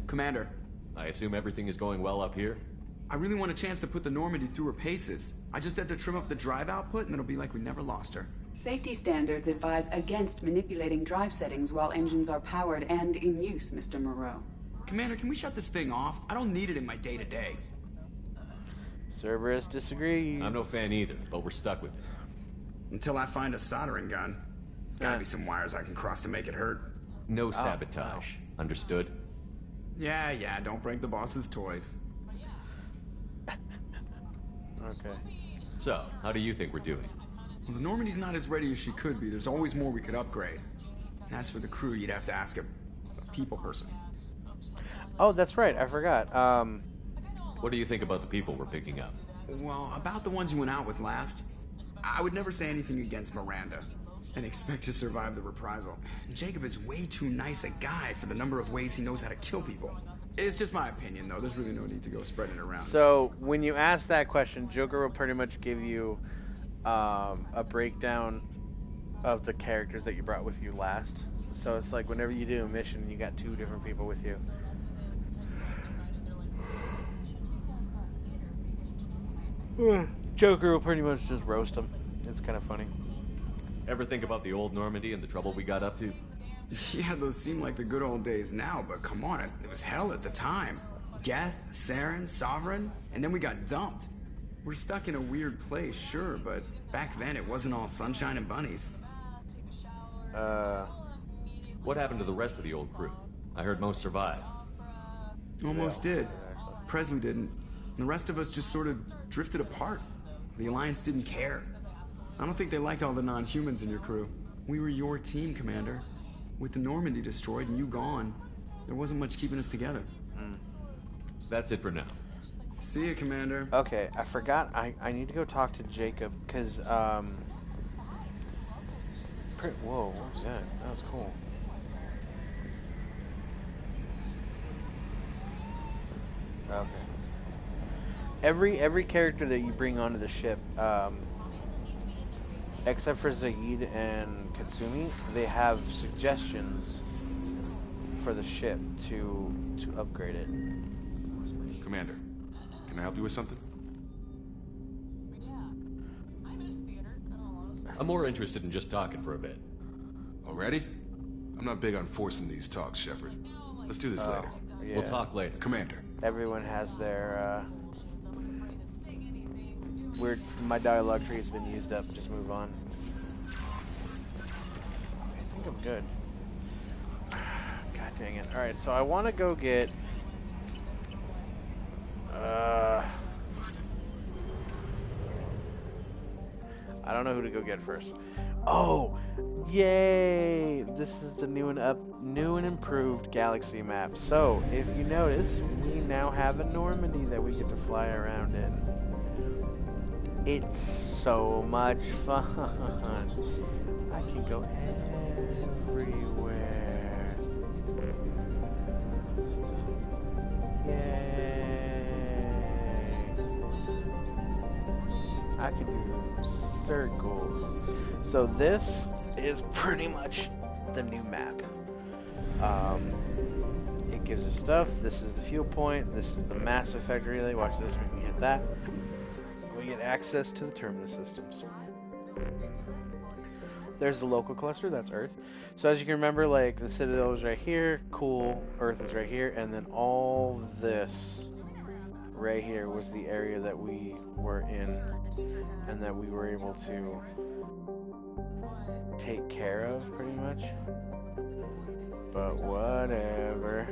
Commander. I assume everything is going well up here? I really want a chance to put the Normandy through her paces. I just have to trim up the drive output, and it'll be like we never lost her. Safety standards advise against manipulating drive settings while engines are powered and in use, Mr. Moreau. Commander, can we shut this thing off? I don't need it in my day-to-day. Cerberus disagrees. I'm no fan either, but we're stuck with it. Until I find a soldering gun. There's gotta be some wires I can cross to make it hurt. No sabotage. Understood? Yeah, don't break the boss's toys. Okay. So, how do you think we're doing? Well, the Normandy's not as ready as she could be. There's always more we could upgrade. And as for the crew, you'd have to ask a people person. Oh, that's right. I forgot. What do you think about the people we're picking up? Well, about the ones you went out with last, I would never say anything against Miranda and expect to survive the reprisal. Jacob is way too nice a guy for the number of ways he knows how to kill people. It's just my opinion, though. There's really no need to go spreading it around. So, when you ask that question, Joker will pretty much give you a breakdown of the characters that you brought with you last. So it's like whenever you do a mission, you got two different people with you. Joker will pretty much just roast them. It's kind of funny. Ever think about the old Normandy and the trouble we got up to? Yeah, those seem like the good old days now, but come on, it was hell at the time. Geth, Saren, Sovereign, and then we got dumped. We're stuck in a weird place, sure, but back then it wasn't all sunshine and bunnies. What happened to the rest of the old crew? I heard most survived. Almost did. Presley didn't. The rest of us just sort of drifted apart. The Alliance didn't care. I don't think they liked all the non-humans in your crew. We were your team, Commander. With the Normandy destroyed and you gone, there wasn't much keeping us together. That's it for now. See you, Commander. Okay, I forgot. I need to go talk to Jacob, because, whoa, what was that? That was cool. Okay. Every character that you bring onto the ship, except for Zaid and Katsumi, they have suggestions for the ship to upgrade it. Commander, Can I help you with something? I'm more interested in just talking for a bit. Already? I'm not big on forcing these talks, Shepard. Let's do this later. Yeah. We'll talk later. Commander. Everyone has their, my dialogue tree has been used up. Just move on. I think I'm good. God dang it. Alright, so I want to go get... I don't know who to go get first. Oh! Yay! This is the new and improved galaxy map. So, if you notice, we now have a Normandy that we get to fly around in. It's so much fun. I can go everywhere. Yay! I can do circles. So this is pretty much the new map. It gives us stuff. This is the fuel point. This is the Mass Effect relay. Watch this. We can hit that. We get access to the terminus systems. There's the local cluster. That's Earth. So as you can remember, like the Citadel was right here. Cool. Earth was right here, and then all this right here was the area that we were in, and that we were able to take care of, pretty much. But whatever.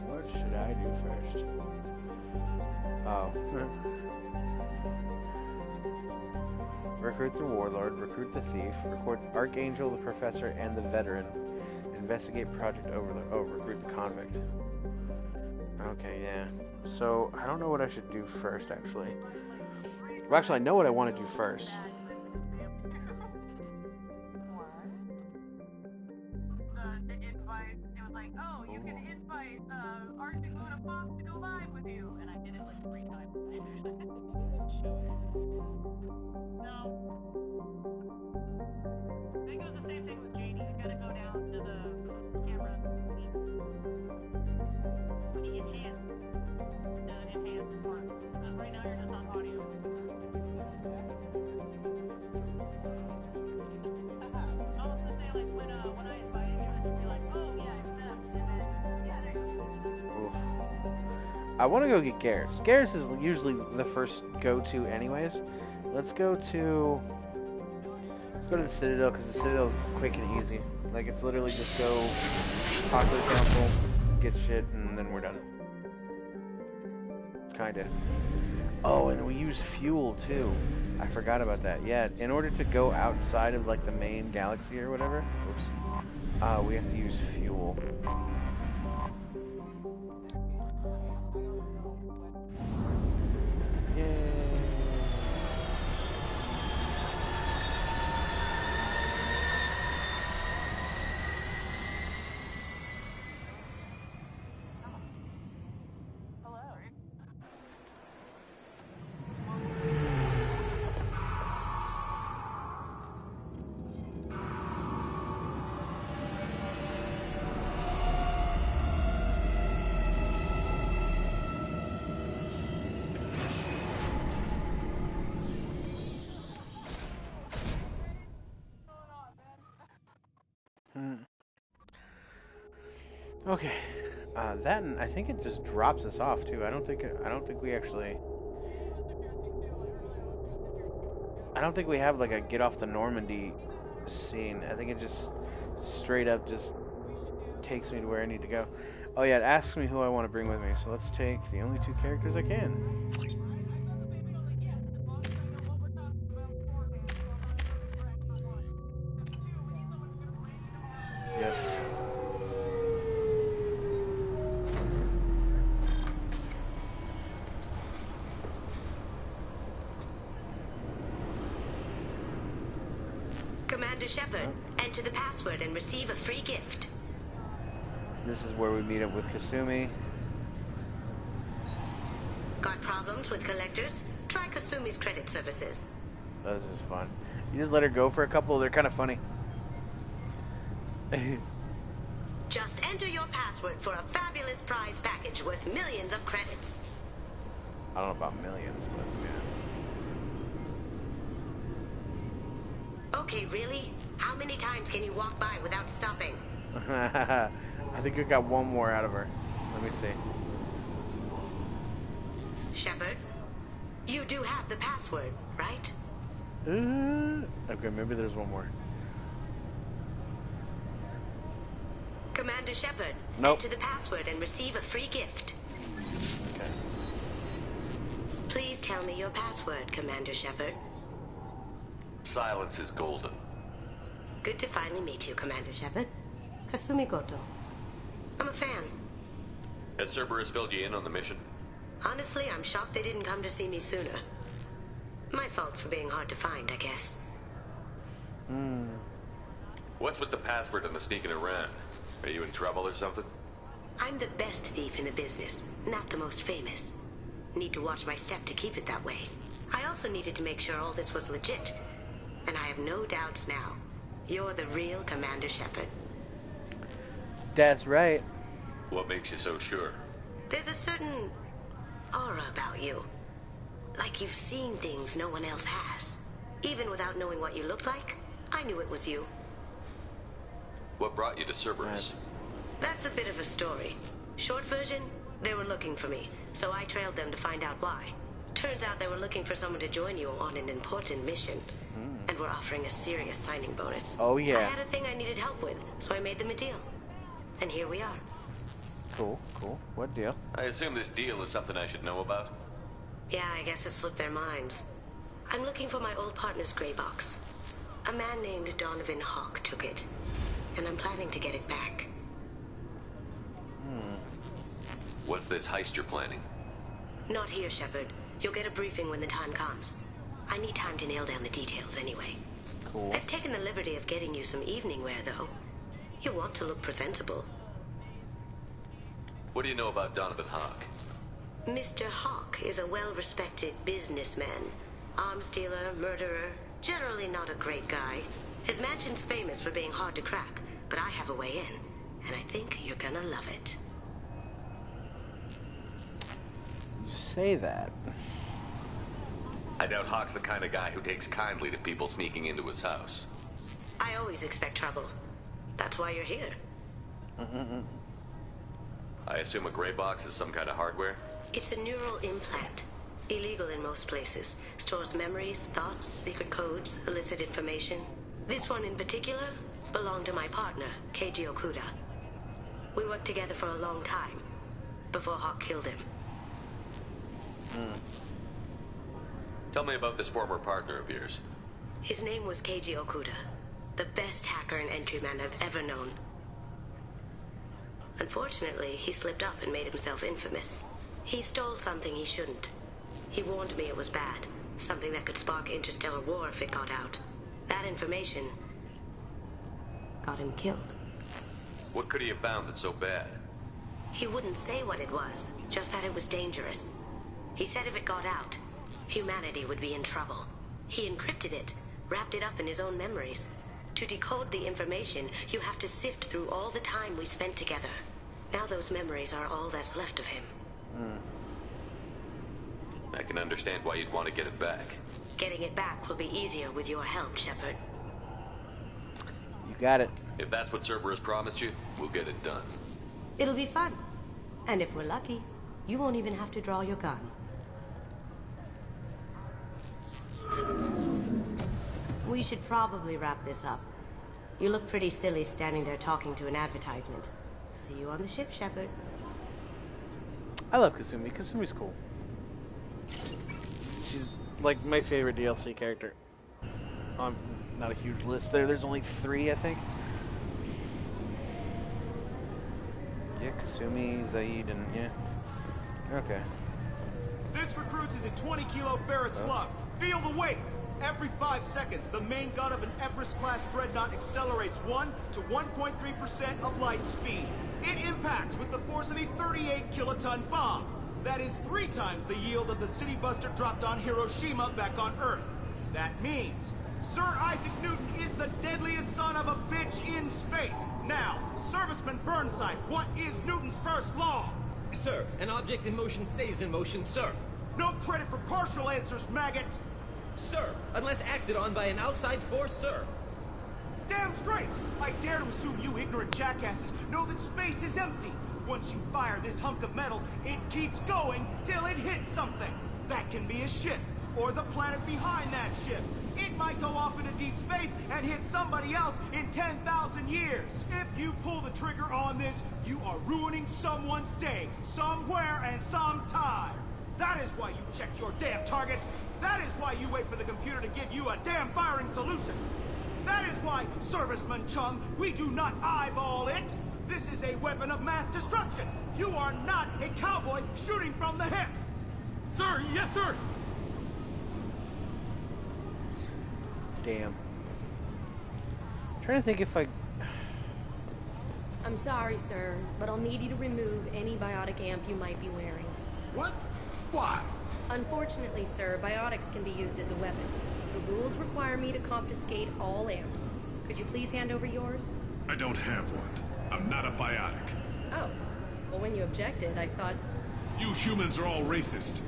What should I do first? Oh. Recruit the warlord, recruit the thief, recruit Archangel, the professor, and the veteran. Investigate Project Overlord. Oh, recruit the convict. Okay, yeah. So, I don't know what I should do first, actually. Well, actually, I know what I want to do first. I want to go get Garrus. Garrus is usually the first go-to anyways. Let's go to the Citadel, because the Citadel is quick and easy. Like, it's literally just go talk to the council, get shit, and then we're done. Kinda. Oh, and we use fuel too. I forgot about that. Yeah, in order to go outside of like the main galaxy or whatever, oops, we have to use fuel. Okay, that, and I think it just drops us off too. I don't think we actually. I don't think we have like a get off the Normandy scene. I think it just straight up just takes me to where I need to go. Oh yeah, it asks me who I want to bring with me. So let's take the only two characters I can. Yep. Commander Shepard, enter the password and receive a free gift. This is where we meet up with Kasumi. Got problems with collectors? Try Kasumi's credit services. Oh, this is fun. You just let her go for a couple. They're kind of funny. Just enter your password for a fabulous prize package worth millions of credits. I don't know about millions, but yeah. Okay, really? How many times can you walk by without stopping? I think we got one more out of her. Let me see. Shepard, you do have the password, right? Okay, maybe there's one more. Commander Shepard, nope. Enter the password and receive a free gift. Okay. Please tell me your password, Commander Shepard. Silence is golden. Good to finally meet you, Commander Shepard. Kasumi Goto. I'm a fan. Has Cerberus filled you in on the mission? Honestly, I'm shocked they didn't come to see me sooner. My fault for being hard to find, I guess. What's with the password and the sneaking around? Are you in trouble or something? I'm the best thief in the business, not the most famous. Need to watch my step to keep it that way. I also needed to make sure all this was legit. And I have no doubts now. You're the real Commander Shepard. That's right. What makes you so sure? There's a certain aura about you. Like you've seen things no one else has. Even without knowing what you looked like, I knew it was you. What brought you to Cerberus? That's a bit of a story. Short version, they were looking for me, so I trailed them to find out why. Turns out they were looking for someone to join you on an important mission. And were offering a serious signing bonus. Oh, yeah. I had a thing I needed help with, so I made them a deal. And here we are. Cool, cool. What deal? I assume this deal is something I should know about? Yeah, I guess it slipped their minds. I'm looking for my old partner's gray box. A man named Donovan Hawk took it. And I'm planning to get it back. What's this heist you're planning? Not here, Shepard. You'll get a briefing when the time comes. I need time to nail down the details anyway. Cool. I've taken the liberty of getting you some evening wear, though. You want to look presentable. What do you know about Donovan Hawk? Mr. Hawk is a well-respected businessman. Arms dealer, murderer, generally not a great guy. His mansion's famous for being hard to crack, but I have a way in, and I think you're gonna love it. You say that. I doubt Hawk's the kind of guy who takes kindly to people sneaking into his house. I always expect trouble. That's why you're here. I assume a gray box is some kind of hardware? It's a neural implant. Illegal in most places. Stores memories, thoughts, secret codes, illicit information. This one in particular belonged to my partner, Keiji Okuda. We worked together for a long time, before Hawk killed him. Tell me about this former partner of yours. His name was Keiji Okuda, the best hacker and entryman I've ever known. Unfortunately, he slipped up and made himself infamous. He stole something he shouldn't. He warned me it was bad, something that could spark interstellar war if it got out. That information got him killed. What could he have found that's so bad? He wouldn't say what it was, just that it was dangerous. He said if it got out, humanity would be in trouble. He encrypted it, wrapped it up in his own memories. To decode the information, you have to sift through all the time we spent together. Now those memories are all that's left of him. I can understand why you'd want to get it back. Getting it back will be easier with your help, Shepard. You got it. If that's what Cerberus promised you, we'll get it done. It'll be fun. And if we're lucky, you won't even have to draw your gun. We should probably wrap this up. You look pretty silly standing there talking to an advertisement. See you on the ship, Shepard. I love Kasumi. Kasumi's cool. She's like my favorite DLC character. Not a huge list there. There's only 3, I think. Yeah, Kasumi, Zaid, and yeah. Okay. This recruits is a 20-kilo ferrous slug. Feel the weight. Every 5 seconds, the main gun of an Everest-class dreadnought accelerates 1 to 1.3% of light speed. It impacts with the force of a 38-kiloton bomb. That is 3 times the yield of the city buster dropped on Hiroshima back on Earth. That means Sir Isaac Newton is the deadliest son of a bitch in space. Now, Serviceman Burnside, what is Newton's first law? Sir, an object in motion stays in motion, sir. No credit for partial answers, maggot. Sir, unless acted on by an outside force, sir. Damn straight! I dare to assume you ignorant jackasses know that space is empty. Once you fire this hunk of metal, it keeps going till it hits something. That can be a ship, or the planet behind that ship. It might go off into deep space and hit somebody else in 10,000 years. If you pull the trigger on this, you are ruining someone's day, somewhere and sometime. That is why you check your damn targets. That is why you wait for the computer to give you a damn firing solution. That is why, Serviceman Chung, we do not eyeball it. This is a weapon of mass destruction. You are not a cowboy shooting from the hip. Sir, yes, sir. Damn. I'm trying to think if I... I'm sorry, sir, but I'll need you to remove any biotic amp you might be wearing. What? Why? Unfortunately, sir, biotics can be used as a weapon. The rules require me to confiscate all amps. Could you please hand over yours? I don't have one. I'm not a biotic. Oh. Well, when you objected, I thought... You humans are all racist.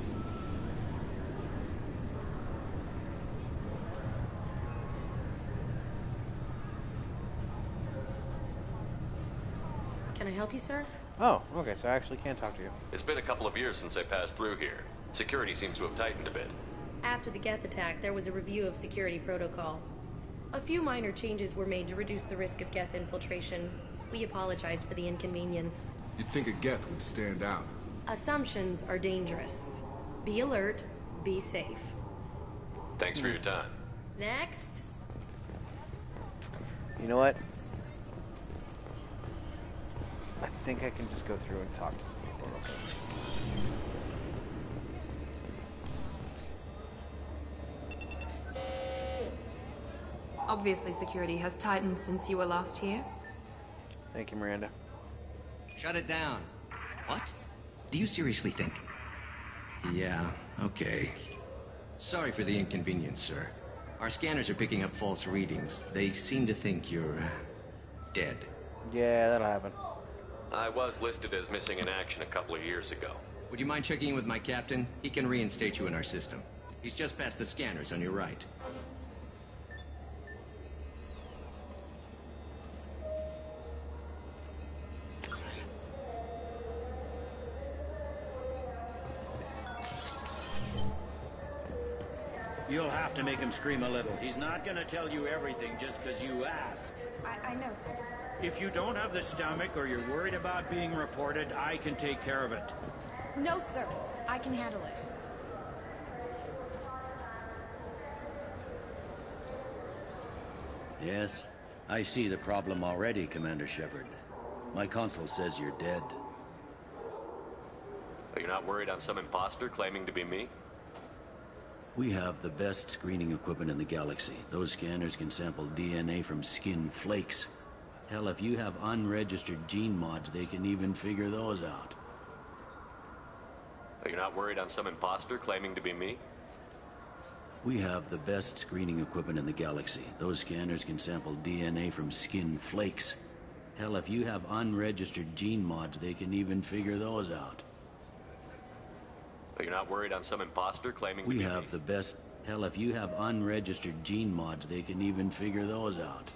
Can I help you, sir? Oh, okay, so I actually can talk to you. It's been a couple of years since I passed through here. Security seems to have tightened a bit. After the Geth attack, there was a review of security protocol. A few minor changes were made to reduce the risk of Geth infiltration. We apologize for the inconvenience. You'd think a Geth would stand out. Assumptions are dangerous. Be alert, be safe. Thanks for your time. Next. You know what? I think I can just go through and talk to some people real quick. Obviously, security has tightened since you were last here. Thank you, Miranda. Shut it down. What? Do you seriously think? Yeah, okay. Sorry for the inconvenience, sir. Our scanners are picking up false readings. They seem to think you're... dead. Yeah, that'll happen. I was listed as missing in action a couple of years ago. Would you mind checking in with my captain? He can reinstate you in our system. He's just past the scanners on your right. You'll have to make him scream a little. He's not gonna tell you everything just because you ask. I know, sir. If you don't have the stomach or you're worried about being reported, I can take care of it. No, sir. I can handle it. Yes? I see the problem already, Commander Shepard. My console says you're dead. Are you not worried I'm some imposter claiming to be me? We have the best screening equipment in the galaxy. Those scanners can sample DNA from skin flakes. Hell, if you have unregistered gene mods, they can even figure those out. Are you not worried I'm some imposter claiming to be me? We have the best screening equipment in the galaxy. Those scanners can sample DNA from skin flakes. Hell, if you have unregistered gene mods, they can even figure those out. Are you not worried I'm some imposter claiming to be We me? have the best... Hell, if you have unregistered gene mods, they can even figure those out.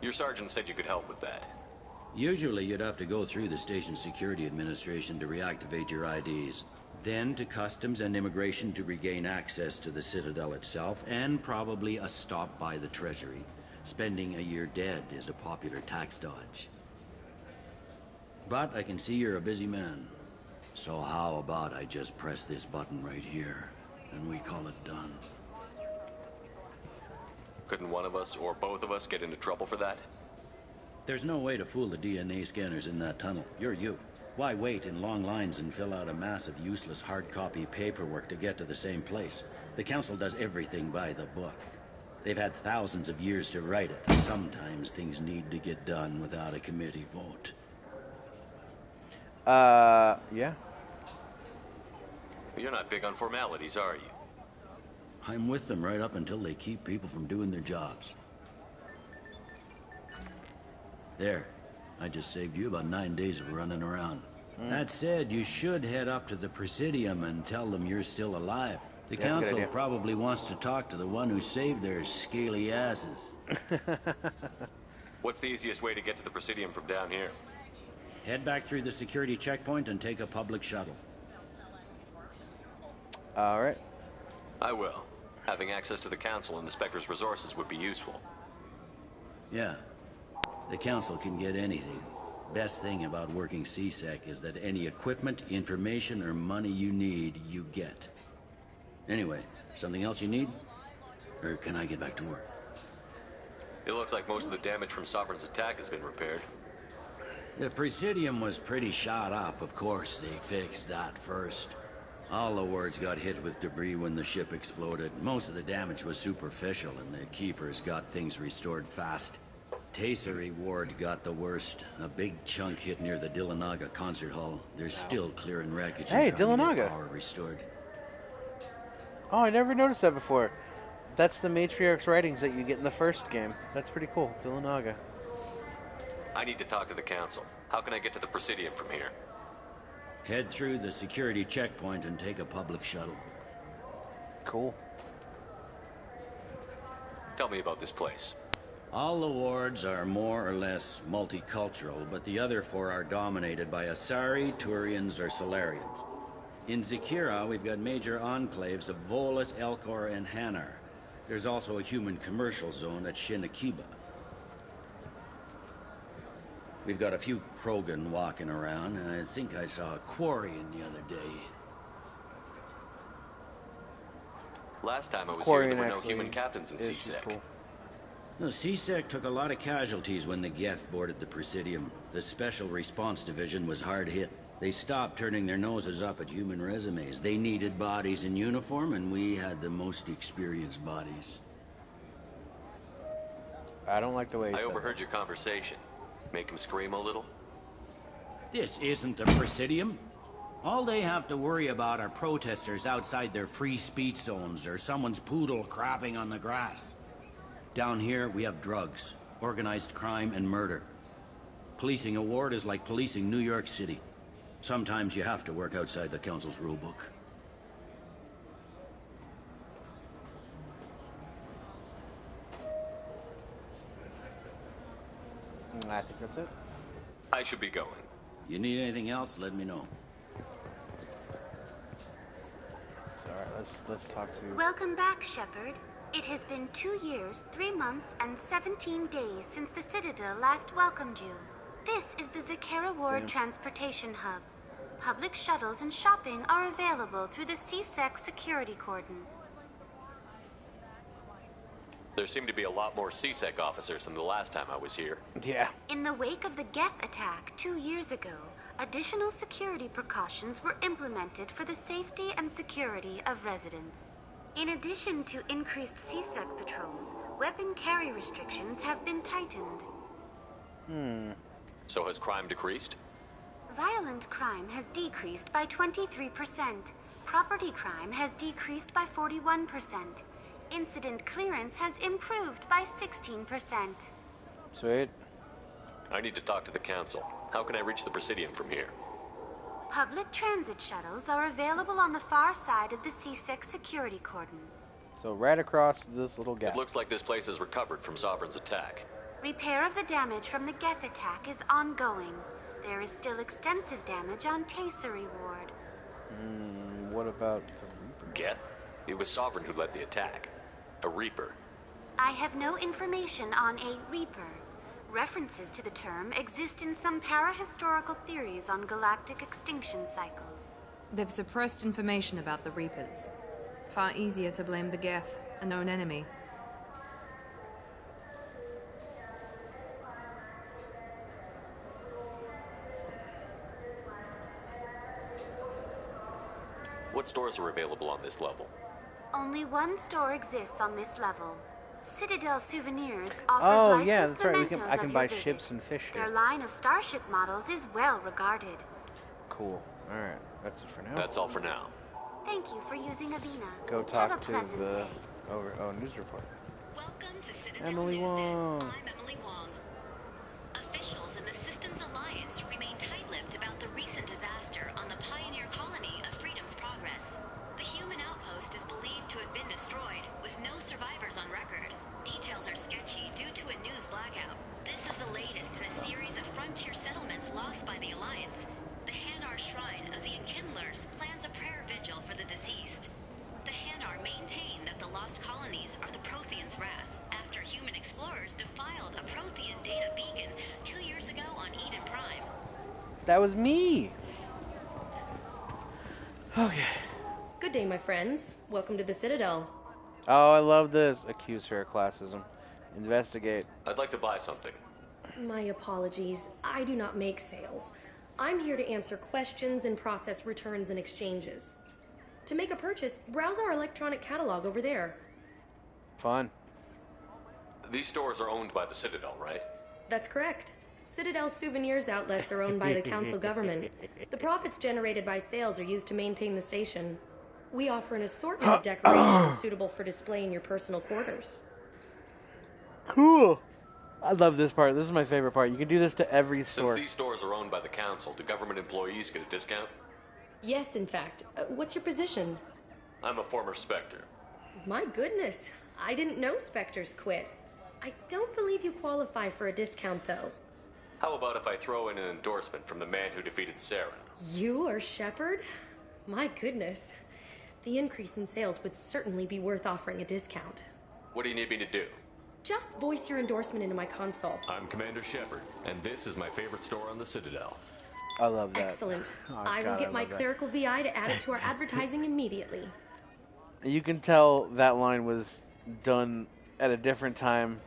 Your sergeant said you could help with that. Usually you'd have to go through the Station Security Administration to reactivate your IDs. Then to Customs and Immigration to regain access to the Citadel itself, and probably a stop by the Treasury. Spending a year dead is a popular tax dodge. But I can see you're a busy man. So how about I just press this button right here, and we call it done? Couldn't one of us or both of us get into trouble for that? There's no way to fool the DNA scanners in that tunnel. You're you. Why wait in long lines and fill out a massive useless hard copy paperwork to get to the same place? The Council does everything by the book. They've had thousands of years to write it. Sometimes things need to get done without a committee vote. Yeah. You're not big on formalities, are you? I'm with them right up until they keep people from doing their jobs. There. I just saved you about 9 days of running around. That said, you should head up to the Presidium and tell them you're still alive. The council probably wants to talk to the one who saved their scaly asses. What's the easiest way to get to the Presidium from down here? Head back through the security checkpoint and take a public shuttle. Alright. I will. Having access to the council and the Spectre's resources would be useful. Yeah. The council can get anything. Best thing about working CSEC is that any equipment, information, or money you need, you get. Anyway, something else you need? Or can I get back to work? It looks like most of the damage from Sovereign's attack has been repaired. The Presidium was pretty shot up. Of course, they fixed that first. All the wards got hit with debris when the ship exploded. Most of the damage was superficial, and the Keepers got things restored fast. Tasery Ward got the worst. A big chunk hit near the Dillanaga concert hall. They're still clearing wreckage and trying to get power restored. Oh, I never noticed that before. That's the Matriarch's writings that you get in the first game. That's pretty cool. Dillanaga. I need to talk to the council. How can I get to the Presidium from here? Head through the security checkpoint and take a public shuttle. Cool. Tell me about this place. All the wards are more or less multicultural, but the other 4 are dominated by Asari, Turians, or Solarians. In Zakira, we've got major enclaves of Volus, Elcor, and Hanar. There's also a human commercial zone at Shinakiba. We've got a few Krogan walking around, and I think I saw a Quarian the other day. Last time I was here, there were no human captains in CSEC. Cool. No, CSEC took a lot of casualties when the Geth boarded the Presidium. The Special Response Division was hard hit. They stopped turning their noses up at human resumes. They needed bodies in uniform, and we had the most experienced bodies. I don't like the way you I said overheard your conversation. Make him scream a little? This isn't the Presidium. All they have to worry about are protesters outside their free speech zones or someone's poodle crapping on the grass. Down here, we have drugs, organized crime, and murder. Policing a ward is like policing New York City. Sometimes you have to work outside the Council's rulebook. I think that's it. I should be going. You need anything else, let me know. It's alright, let's talk to... Welcome back, Shepard. It has been 2 years, 3 months, and 17 days since the Citadel last welcomed you. This is the Zakera Ward Transportation Hub. Public shuttles and shopping are available through the CSEC security cordon. There seem to be a lot more CSEC officers than the last time I was here. Yeah. In the wake of the Geth attack 2 years ago, additional security precautions were implemented for the safety and security of residents. In addition to increased CSEC patrols, weapon carry restrictions have been tightened. So has crime decreased? Violent crime has decreased by 23%. Property crime has decreased by 41%. Incident clearance has improved by 16%. Sweet. I need to talk to the council. How can I reach the Presidium from here? Public transit shuttles are available on the far side of the CSEC security cordon. So right across this little gap. It looks like this place has recovered from Sovereign's attack. Repair of the damage from the Geth attack is ongoing. There is still extensive damage on Tasery Ward. What about the Reaper? Geth? It was Sovereign who led the attack. A Reaper. I have no information on a Reaper. References to the term exist in some parahistorical theories on galactic extinction cycles. They've suppressed information about the Reapers. Far easier to blame the Geth, a known enemy. What stores are available on this level? Only one store exists on this level. Citadel Souvenirs offers licensed mementos I can of buy your visit. ships and fish here. Their line of starship models is well regarded. Cool. Alright, that's it for now. That's all for now. Thank you for using Avena. Go Have a talk to pleasant the day. news reporter. Welcome to Citadel Emily News, then. Wong. I'm Emily Wong. Officials in the Systems Alliance remain tight-lipped about the recent disaster on the pioneer colony of Freedom's Progress. The human outpost is believed to have been destroyed, with no survivors on record. Details are sketchy due to a news blackout. This is the latest in a series of frontier settlements lost by the Alliance. The Hanar Shrine of the Enkindlers plans a prayer vigil for the deceased. The Hanar maintain that the lost colonies are the Protheans' wrath, after human explorers defiled a Prothean data beacon 2 years ago on Eden Prime. That was me. Okay. Good day, my friends. Welcome to the Citadel. Oh, I love this. Accuse her of classism. Investigate. I'd like to buy something. My apologies. I do not make sales. I'm here to answer questions and process returns and exchanges. To make a purchase, browse our electronic catalog over there. Fun. These stores are owned by the Citadel, right? That's correct. Citadel souvenirs outlets are owned by the council government. The profits generated by sales are used to maintain the station. We offer an assortment of decorations suitable for display in your personal quarters. Cool. I love this part. This is my favorite part. You can do this to every store. Since these stores are owned by the council, do government employees get a discount? Yes, in fact. What's your position? I'm a former Spectre. My goodness. I didn't know Spectres quit. I don't believe you qualify for a discount, though. How about if I throw in an endorsement from the man who defeated Saren? You are Shepard? My goodness. The increase in sales would certainly be worth offering a discount. What do you need me to do? Just voice your endorsement into my console. I'm Commander Shepard, and this is my favorite store on the Citadel. I love that. Excellent. Oh, I will God, get my love that. clerical VI to add it to our advertising immediately. You can tell that line was done at a different time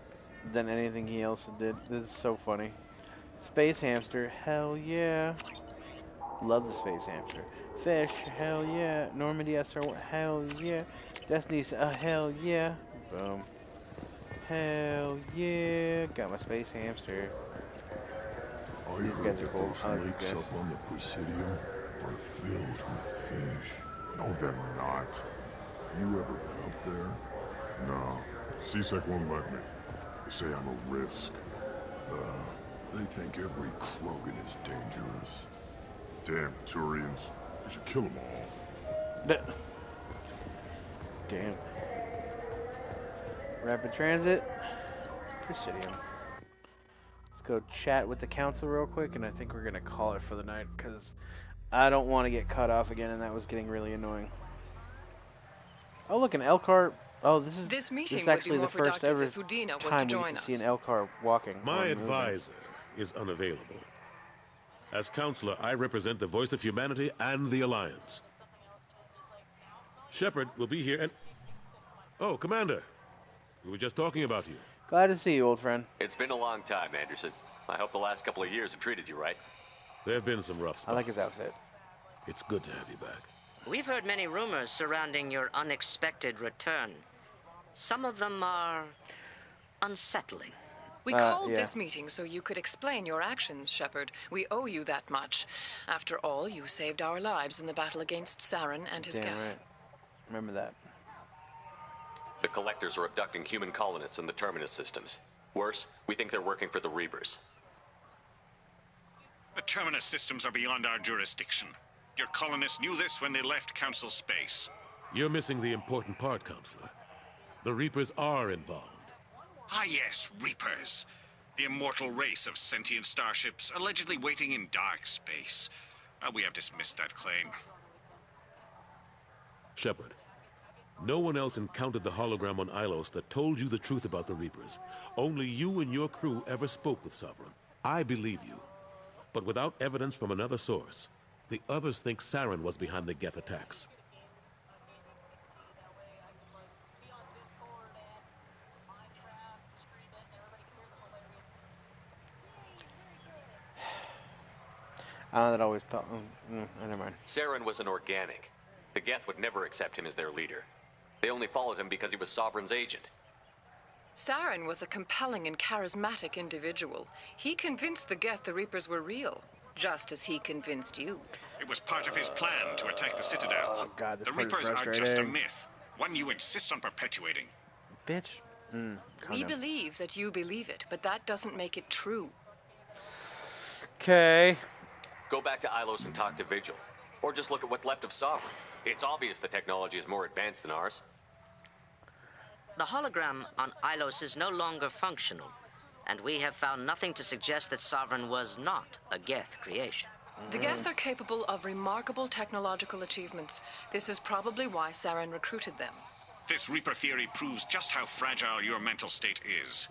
than anything he else did. This is so funny. Space hamster, hell yeah. Love the space hamster. Fish, hell yeah. Normandy SR, hell yeah. Destiny's, hell yeah. Boom. Hell yeah. Got my space hamster. I These guys are cool. I like lakes these guys. up on the Presidium are filled with fish. No, they're not. You ever been up there? No. CSEC won't let me. They say I'm a risk. They think every Krogan is dangerous. Damn Turians. We should kill them all. Damn. Rapid transit. Presidium. Let's go chat with the council real quick, and I think we're gonna call it for the night because I don't want to get cut off again, and that was getting really annoying. Oh, look, an Elcar. Oh, this is This meeting this is would actually be more the first productive ever if Udina was to time we join get to see us. an Elcar walking. My or moving. advisor is unavailable. As counselor, I represent the voice of humanity and the Alliance. Shepard will be here and... Oh, Commander. We were just talking about you. Glad to see you, old friend. It's been a long time, Anderson. I hope the last couple of years have treated you right. There have been some rough spots. I like his outfit. It's good to have you back. We've heard many rumors surrounding your unexpected return. Some of them are unsettling. We called this meeting so you could explain your actions, Shepard. We owe you that much. After all, you saved our lives in the battle against Saren and his Damn Geth. right. Remember that. The Collectors are abducting human colonists in the Terminus systems. Worse, we think they're working for the Reapers. The Terminus systems are beyond our jurisdiction. Your colonists knew this when they left Council space. You're missing the important part, Counselor. The Reapers are involved. Ah yes, Reapers. The immortal race of sentient starships allegedly waiting in dark space. We have dismissed that claim. Shepard, no one else encountered the hologram on Ilos that told you the truth about the Reapers. Only you and your crew ever spoke with Sovereign. I believe you. But without evidence from another source, the others think Saren was behind the Geth attacks. That always. Never mind. Saren was an organic. The Geth would never accept him as their leader. They only followed him because he was Sovereign's agent. Saren was a compelling and charismatic individual. He convinced the Geth the Reapers were real. just as he convinced you. It was part of his plan to attack the Citadel. Oh god, this The part is Reapers are frustrating. just a myth, one you insist on perpetuating. Bitch. We believe that you believe it, but that doesn't make it true. Okay. Go back to Ilos and talk to Vigil. Or just look at what's left of Sovereign. It's obvious the technology is more advanced than ours. The hologram on Ilos is no longer functional, and we have found nothing to suggest that Sovereign was not a Geth creation. The Geth are capable of remarkable technological achievements. This is probably why Saren recruited them. This Reaper theory proves just how fragile your mental state is.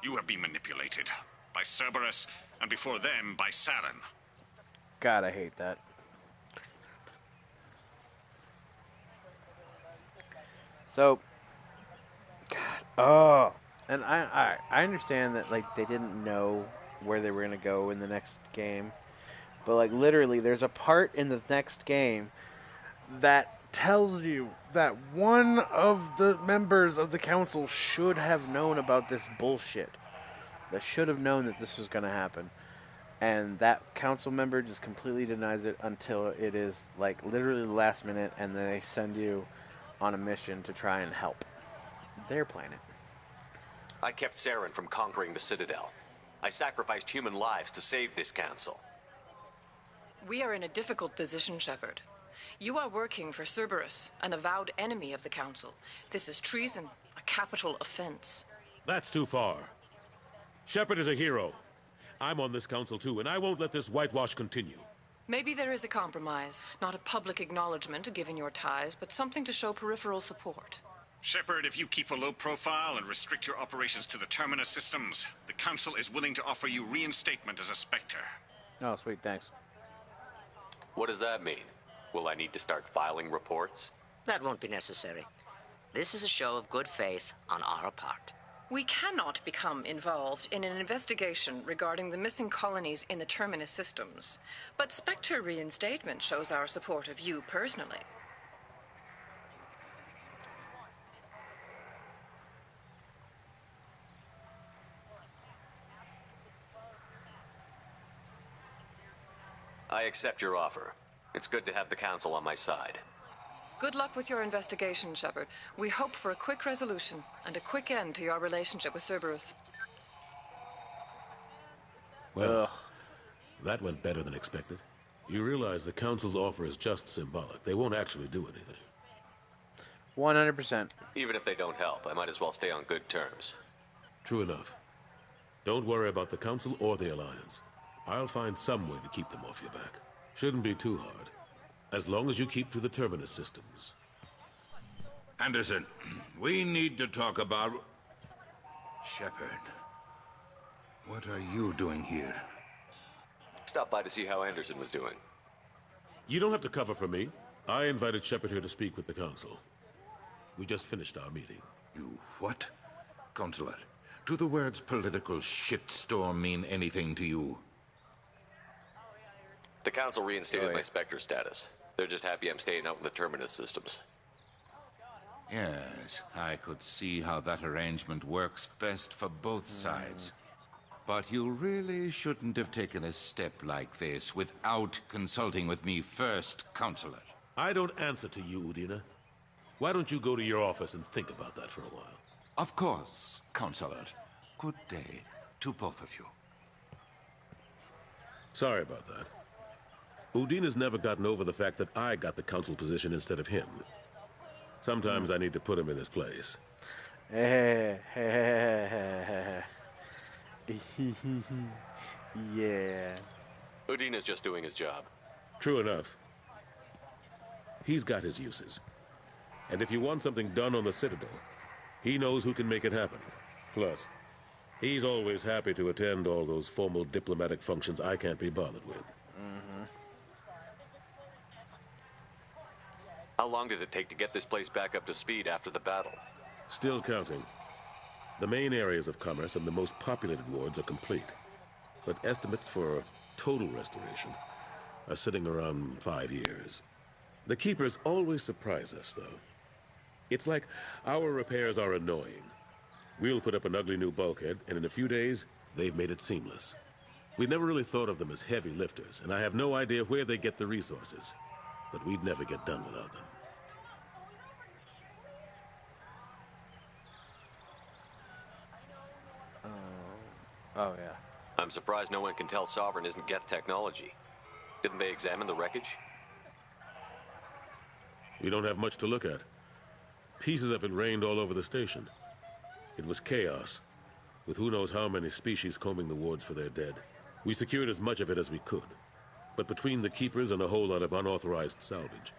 You have been manipulated by Cerberus, and before them, by Saren. God, I hate that. So, God, and I understand that like they didn't know where they were gonna go in the next game, but like literally, there's a part in the next game that tells you that one of the members of the council should have known about this bullshit. That should have known that this was gonna happen. And that council member just completely denies it until it is like literally the last minute, and then they send you on a mission to try and help their planet. I kept Saren from conquering the Citadel. I sacrificed human lives to save this council. We are in a difficult position, Shepard. You are working for Cerberus, an avowed enemy of the Council. This is treason, a capital offense. That's too far. Shepard is a hero. I'm on this council too, and I won't let this whitewash continue. Maybe there is a compromise. Not a public acknowledgement given your ties, but something to show peripheral support. Shepard, if you keep a low profile and restrict your operations to the Terminus systems, the Council is willing to offer you reinstatement as a Spectre. Oh, sweet, thanks. What does that mean? Will I need to start filing reports? That won't be necessary. This is a show of good faith on our part. We cannot become involved in an investigation regarding the missing colonies in the Terminus systems, but Spectre reinstatement shows our support of you personally. I accept your offer. It's good to have the Council on my side. Good luck with your investigation, Shepard. We hope for a quick resolution and a quick end to your relationship with Cerberus. Well, that went better than expected. You realize the Council's offer is just symbolic. They won't actually do anything. 100%. Even if they don't help, I might as well stay on good terms. True enough. Don't worry about the Council or the Alliance. I'll find some way to keep them off your back. Shouldn't be too hard. As long as you keep to the Terminus systems. Anderson, we need to talk about... Shepard. What are you doing here? Stop by to see how Anderson was doing. You don't have to cover for me. I invited Shepard here to speak with the Council. We just finished our meeting. You what? Counselor, do the words political shitstorm mean anything to you? The Council reinstated my Spectre status. They're just happy I'm staying out in the Terminus systems. Yes, I could see how that arrangement works best for both sides. But you really shouldn't have taken a step like this without consulting with me first, Counselor. I don't answer to you, Udina. Why don't you go to your office and think about that for a while? Of course, Counselor. Good day to both of you. Sorry about that. Udina's never gotten over the fact that I got the Council position instead of him. Sometimes I need to put him in his place. Yeah. Udina's just doing his job. True enough. He's got his uses. And if you want something done on the Citadel, he knows who can make it happen. Plus, he's always happy to attend all those formal diplomatic functions I can't be bothered with. How long did it take to get this place back up to speed after the battle? Still counting. The main areas of commerce and the most populated wards are complete. But estimates for total restoration are sitting around 5 years. The Keepers always surprise us, though. It's like our repairs are annoying. We'll put up an ugly new bulkhead, and in a few days, they've made it seamless. We never really thought of them as heavy lifters, and I have no idea where they get the resources. But we'd never get done without them. Oh, yeah. I'm surprised no one can tell Sovereign isn't Geth technology. Didn't they examine the wreckage? We don't have much to look at. Pieces of it rained all over the station. It was chaos, with who knows how many species combing the wards for their dead. We secured as much of it as we could. But between the Keepers and a whole lot of unauthorized salvage,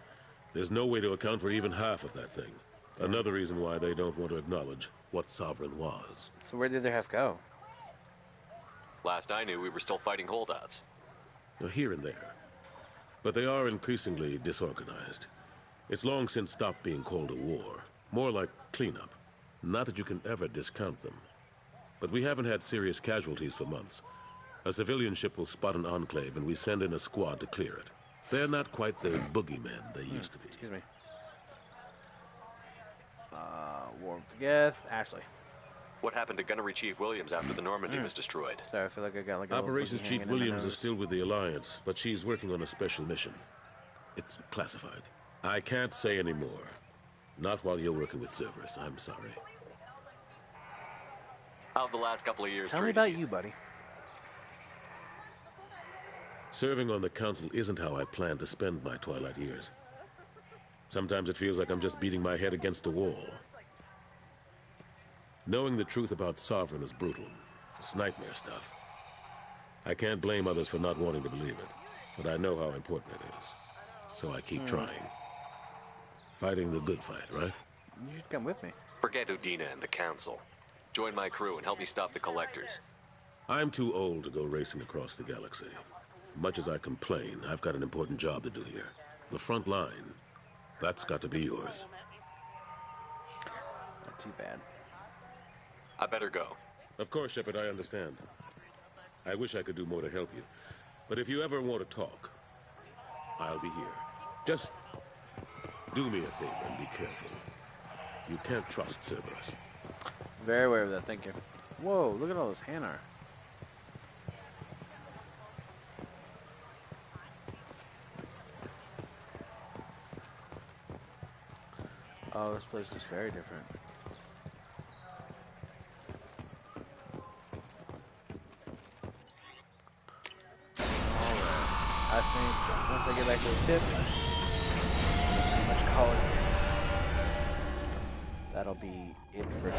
there's no way to account for even half of that thing. Another reason why they don't want to acknowledge what Sovereign was. So where did their half go? Last I knew, we were still fighting holdouts. Here and there. But they are increasingly disorganized. It's long since stopped being called a war. More like cleanup. Not that you can ever discount them. But we haven't had serious casualties for months. A civilian ship will spot an enclave and we send in a squad to clear it. They're not quite the boogeymen they used to be. Excuse me. War with the Geth. Ashley. What happened to Gunnery Chief Williams after the Normandy was destroyed? Sorry, I feel like I got like a Operations Chief Williams is still with the Alliance, but she's working on a special mission. It's classified. I can't say any more. Not while you're working with Cerberus, I'm sorry. How have the last couple of years Tell me about you, buddy. Serving on the Council isn't how I plan to spend my twilight years. Sometimes it feels like I'm just beating my head against a wall. Knowing the truth about Sovereign is brutal. It's nightmare stuff. I can't blame others for not wanting to believe it, but I know how important it is. So I keep trying. Fighting the good fight, right? You should come with me. Forget Udina and the Council. Join my crew and help me stop the Collectors. I'm too old to go racing across the galaxy. Much as I complain, I've got an important job to do here. The front line. That's got to be yours. Not too bad. I better go. Of course, Shepard, I understand. I wish I could do more to help you. But if you ever want to talk, I'll be here. Just do me a favor and be careful. You can't trust Cerberus. Very aware of that, thank you. Whoa, look at all this Hanar. Oh, this place is very different. I think once I get back to the tip, pretty much call it. That'll be it for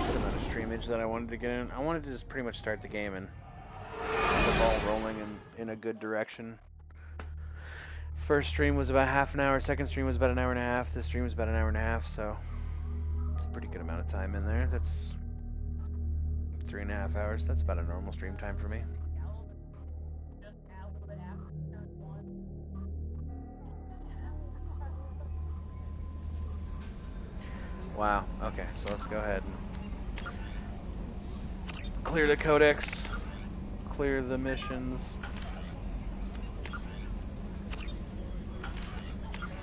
good amount of streamage that I wanted to get in. I wanted to just pretty much start the game and get the ball rolling in a good direction. First stream was about half an hour, second stream was about an hour and a half, this stream was about an hour and a half, so it's a pretty good amount of time in there. That's 3.5 hours. That's about a normal stream time for me. Wow, okay, so let's go ahead and clear the codex, clear the missions,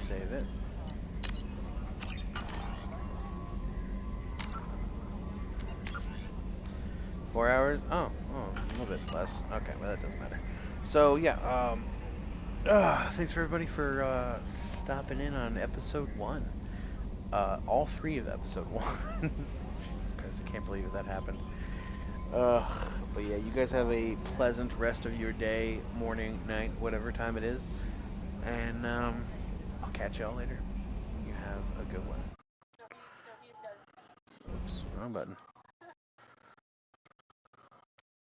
save it. Four hours? Oh, a little bit less. Okay, well that doesn't matter. So yeah, thanks for everybody for stopping in on episode 1. All 3 of episode 1. Jesus Christ, I can't believe that happened. But yeah, you guys have a pleasant rest of your day, morning, night, whatever time it is. And I'll catch y'all later. You have a good one. Oops, wrong button.